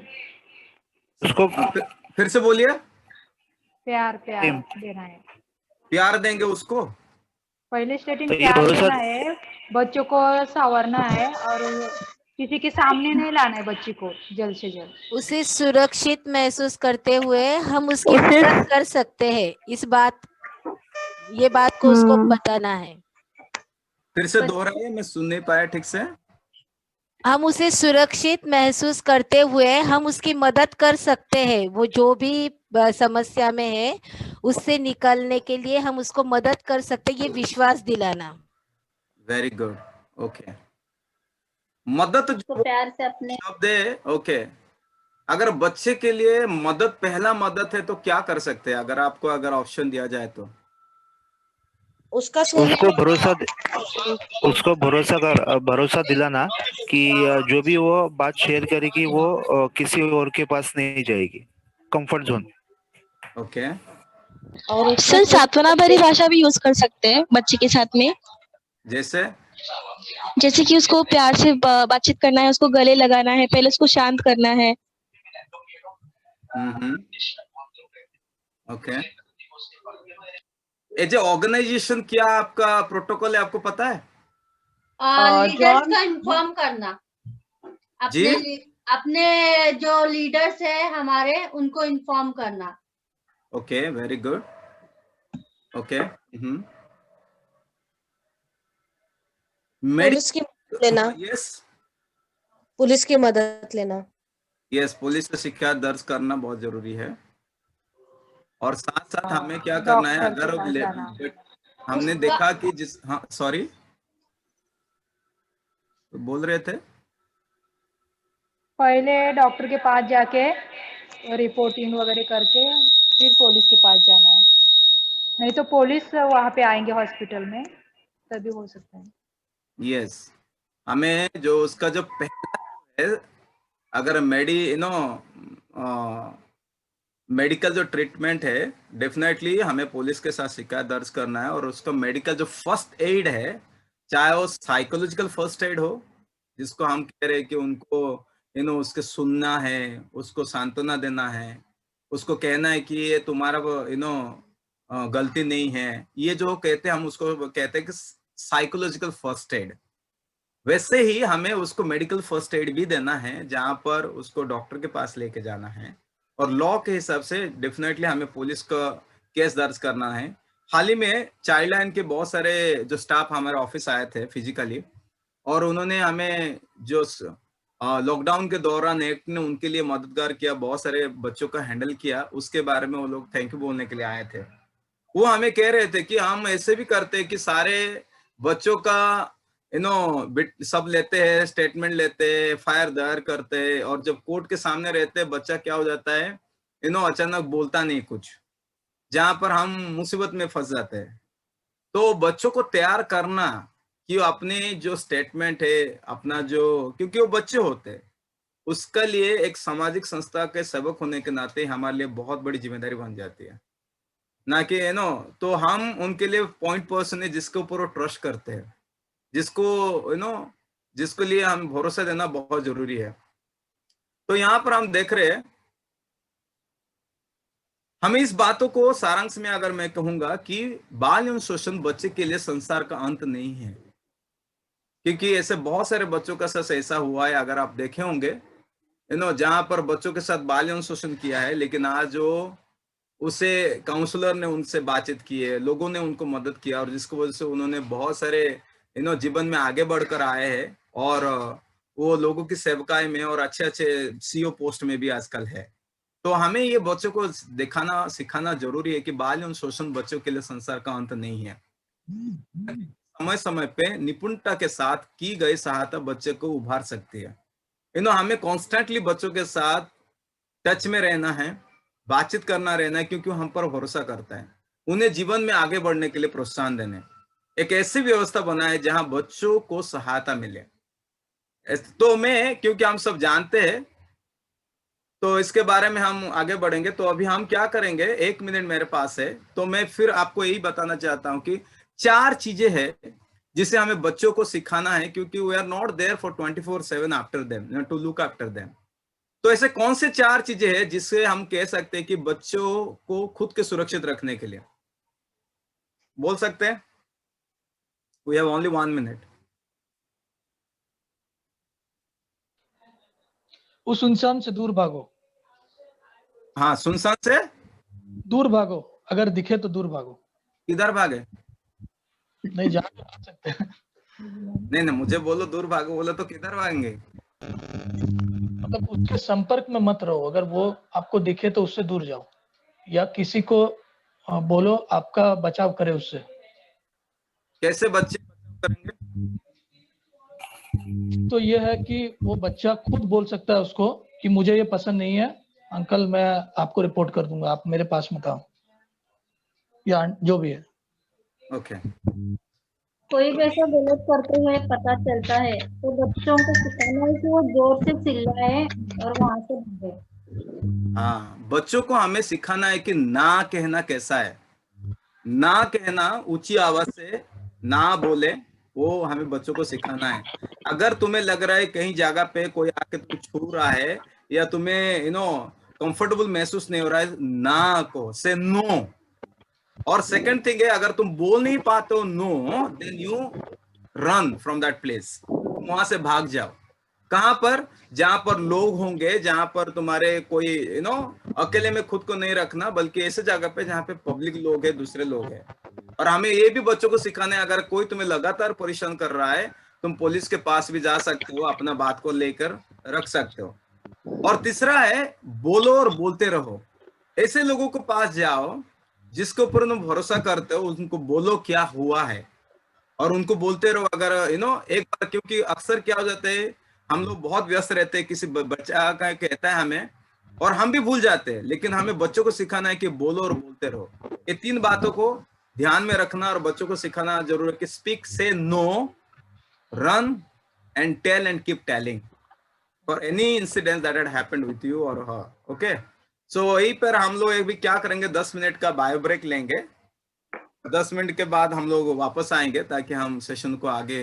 उसको फिर से बोलिए। प्यार देना है। प्यार देंगे उसको। पहले स्टेटिंग प्यार देना है, बच्चों को संवारना है, और किसी के सामने नहीं लाना है बच्ची को जल्द से जल्द। उसे सुरक्षित महसूस करते हुए हम उसकी मदद कर सकते हैं। ये बात को उसको बताना है। फिर से दोहराइए, मैं सुन नहीं पाया ठीक से। हम उसे सुरक्षित महसूस करते हुए हम उसकी मदद कर सकते हैं। वो जो भी समस्या में है उससे निकलने के लिए हम उसको मदद कर सकते हैं, ये विश्वास दिलाना। Very good, okay. मदद जो प्यार से अपने शब्द है, ओके। अगर बच्चे के लिए मदद पहला मदद है तो क्या कर सकते हैं, अगर आपको ऑप्शन दिया जाए तो? उसको भरोसा दिलाना कि जो भी वो बात शेयर करेगी वो किसी और के पास नहीं जाएगी, कंफर्ट जोन। ओके। और सर सांत्वना भरी भाषा भी यूज कर सकते हैं बच्चे के साथ में। जैसे कि उसको प्यार से बातचीत करना है, उसको गले लगाना है, पहले उसको शांत करना है। ओके। एज ए ऑर्गेनाइजेशन क्या आपका प्रोटोकॉल है, आपको पता है? लीडर्स का इन्फॉर्म करना, अपने जो लीडर्स है हमारे उनको इन्फॉर्म करना। Okay, very good. Okay. Police की मदद लेना। यस, पुलिस की मदद लेना। यस, पुलिस से शिकायत दर्ज करना बहुत जरूरी है। और साथ साथ हमें क्या करना है, अगर हमने देखा कि सॉरी तो बोल रहे थे, पहले डॉक्टर के पास जाके रिपोर्टिंग वगैरह करके फिर पुलिस के पास जाना है, नहीं तो पुलिस वहां पे आएंगे हॉस्पिटल में, तभी हो सकता है। यस, हमें जो उसका जो पहला है, अगर मेडिकल जो ट्रीटमेंट है, डेफिनेटली हमें पुलिस के साथ शिकायत दर्ज करना है। और उसका मेडिकल जो फर्स्ट एड है, चाहे वो साइकोलॉजिकल फर्स्ट एड हो, जिसको हम कह रहे हैं कि उनको उसके सुनना है, उसको सांत्वना देना है, उसको कहना है कि ये तुम्हारा गलती नहीं है, ये जो कहते हैं हम उसको कहते हैं कि साइकोलॉजिकल फर्स्ट एड। वैसे ही हमें उसको मेडिकल फर्स्ट एड भी देना है, जहां पर उसको डॉक्टर के पास लेके जाना है। और लॉ के हिसाब से डेफिनेटली हमें पुलिस का केस दर्ज करना है। हाल ही में चाइल्ड लाइन के बहुत सारे जो स्टाफ हमारे ऑफिस आए थे फिजिकली, और उन्होंने हमें जो लॉकडाउन के दौरान एक्ट ने उनके लिए मददगार किया, बहुत सारे बच्चों का हैंडल किया, उसके बारे में वो लोग थैंक यू बोलने के लिए आए थे। वो हमें कह रहे थे कि हम ऐसे भी करते हैं कि सारे बच्चों का सब लेते हैं, स्टेटमेंट लेते हैं, FIR दायर करते हैं, और जब कोर्ट के सामने रहते हैं बच्चा क्या हो जाता है, अचानक बोलता नहीं कुछ, जहां पर हम मुसीबत में फंस जाते हैं। तो बच्चों को तैयार करना कि अपने जो स्टेटमेंट है, अपना जो, क्योंकि वो बच्चे होते हैं, उसका लिए एक सामाजिक संस्था के सेवक होने के नाते हमारे लिए बहुत बड़ी जिम्मेदारी बन जाती है, ना कि तो हम उनके लिए पॉइंट पर्सन है जिसके ऊपर वो ट्रस्ट करते हैं, जिसको जिसके लिए हम भरोसा देना बहुत जरूरी है। तो यहाँ पर हम देख रहे हैं, हम इस बातों को सारांश में अगर मैं कहूंगा कि बाल यौन शोषण बच्चे के लिए संसार का अंत नहीं है, क्योंकि ऐसे बहुत सारे बच्चों का साथ ऐसा हुआ है, अगर आप देखे होंगे जहां पर बच्चों के साथ बाल यौन शोषण किया है, लेकिन आज उसे काउंसलर ने उनसे बातचीत की है, लोगों ने उनको मदद किया, और जिसकी वजह से उन्होंने बहुत सारे जीवन में आगे बढ़कर आए हैं, और वो लोगों की सेवकाई में और अच्छे अच्छे CEO पोस्ट में भी आजकल है। तो हमें ये बच्चों को दिखाना सिखाना जरूरी है कि बाल यौन शोषण बच्चों के लिए संसार का अंत नहीं है। समय समय पे निपुणता के साथ की गई सहायता बच्चे को उभार सकती है। हमें कॉन्स्टेंटली बच्चों के साथ टच में रहना है, बातचीत करना रहना है, क्योंकि हम पर भरोसा करता है, उन्हें जीवन में आगे बढ़ने के लिए प्रोत्साहन देने, एक ऐसी व्यवस्था बनाए जहां बच्चों को सहायता मिले। तो क्योंकि हम सब जानते हैं, तो इसके बारे में हम आगे बढ़ेंगे। तो अभी हम क्या करेंगे, 1 मिनट मेरे पास है, तो मैं फिर आपको यही बताना चाहता हूं कि 4 चीजें हैं जिसे हमें बच्चों को सिखाना है, क्योंकि we are not there for 24/7 after them, to look after them. तो ऐसे कौन से 4 चीजें हैं जिससे हम कह सकते हैं कि बच्चों को खुद के सुरक्षित रखने के लिए बोल सकते हैं? We have only 1 minute. उस सुनसान से दूर भागो। हाँ, सुनसान से दूर भागो, अगर दिखे तो दूर भागो। किधर भागे? नहीं, जहाँ पे भाग सकते हैं। नहीं, मुझे बोलो दूर भागो, बोलो तो किधर भागेंगे? मतलब उसके संपर्क में मत रहो, अगर वो आपको दिखे तो उससे दूर जाओ, या किसी को बोलो आपका बचाव करे उससे। कैसे बच्चे बचाव करेंगे? तो ये है कि वो बच्चा खुद बोल सकता है उसको कि मुझे ये पसंद नहीं है अंकल, मैं आपको रिपोर्ट कर दूंगा, आप मेरे पास मत आओ, या जो भी है। ओके। कोई भी ऐसा गलत करते हुए पता चलता है तो बच्चों को सिखाना है कि वो जोर से चिल्लाए और वहां से भागे। हाँ, बच्चों को हमें सिखाना है कि ना कहना कैसा है। ना कहना, ऊंची आवाज से ना बोले, वो हमें बच्चों को सिखाना है। अगर तुम्हें लग रहा है कहीं जगह पे कोई आके तुम छू रहा है या तुम्हें कंफर्टेबल महसूस नहीं हो रहा है, ना को से नो। और सेकंड थिंग है, अगर तुम बोल नहीं पाते हो no, then you run from that place. वहां से भाग जाओ। कहां पर? जहां पर लोग होंगे, जहां पर तुम्हारे कोई अकेले में खुद को नहीं रखना, बल्कि ऐसे जगह पे जहां पे पब्लिक लोग है, दूसरे लोग है। और हमें ये भी बच्चों को सिखाना है, अगर कोई तुम्हें लगातार परेशान कर रहा है, तुम पुलिस के पास भी जा सकते हो, अपना बात को लेकर रख सकते हो। और तीसरा है, बोलो और बोलते रहो। ऐसे लोगों को पास जाओ जिसके ऊपर तुम भरोसा करते हो, उनको बोलो क्या हुआ है और उनको बोलते रहो। अगर एक बार, क्योंकि अक्सर क्या हो जाता है, हम लोग बहुत व्यस्त रहते हैं, किसी बच्चा का कहता है हमें और हम भी भूल जाते हैं, लेकिन हमें बच्चों को सिखाना है कि बोलो और बोलते रहो। ये 3 बातों को ध्यान में रखना और बच्चों को सिखाना जरूर है कि speak, say no, run and tell and keep telling for any incident that had happened with you और हर। ओके, सो वही पर हम लोग एक भी क्या करेंगे, 10 मिनट का बायो ब्रेक लेंगे। 10 मिनट के बाद हम लोग वापस आएंगे ताकि हम सेशन को आगे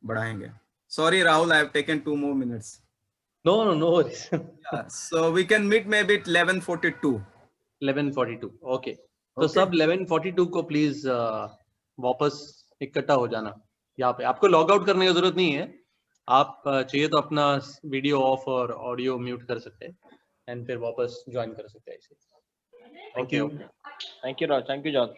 बढ़ाएंगे। Sorry Rahul, I have taken 2 more minutes. No worries. Yeah, so we can meet maybe at 11:42. 11:42, okay. तो सब 11:42 को प्लीज वापस इकट्ठा हो जाना यहाँ पे। आपको लॉग आउट करने की जरूरत नहीं है, आप चाहिए तो अपना वीडियो ऑफ और ऑडियो म्यूट कर सकते हैं एंड फिर वापस ज्वाइन कर सकते हैं इसे। Thank you Rahul, thank you John.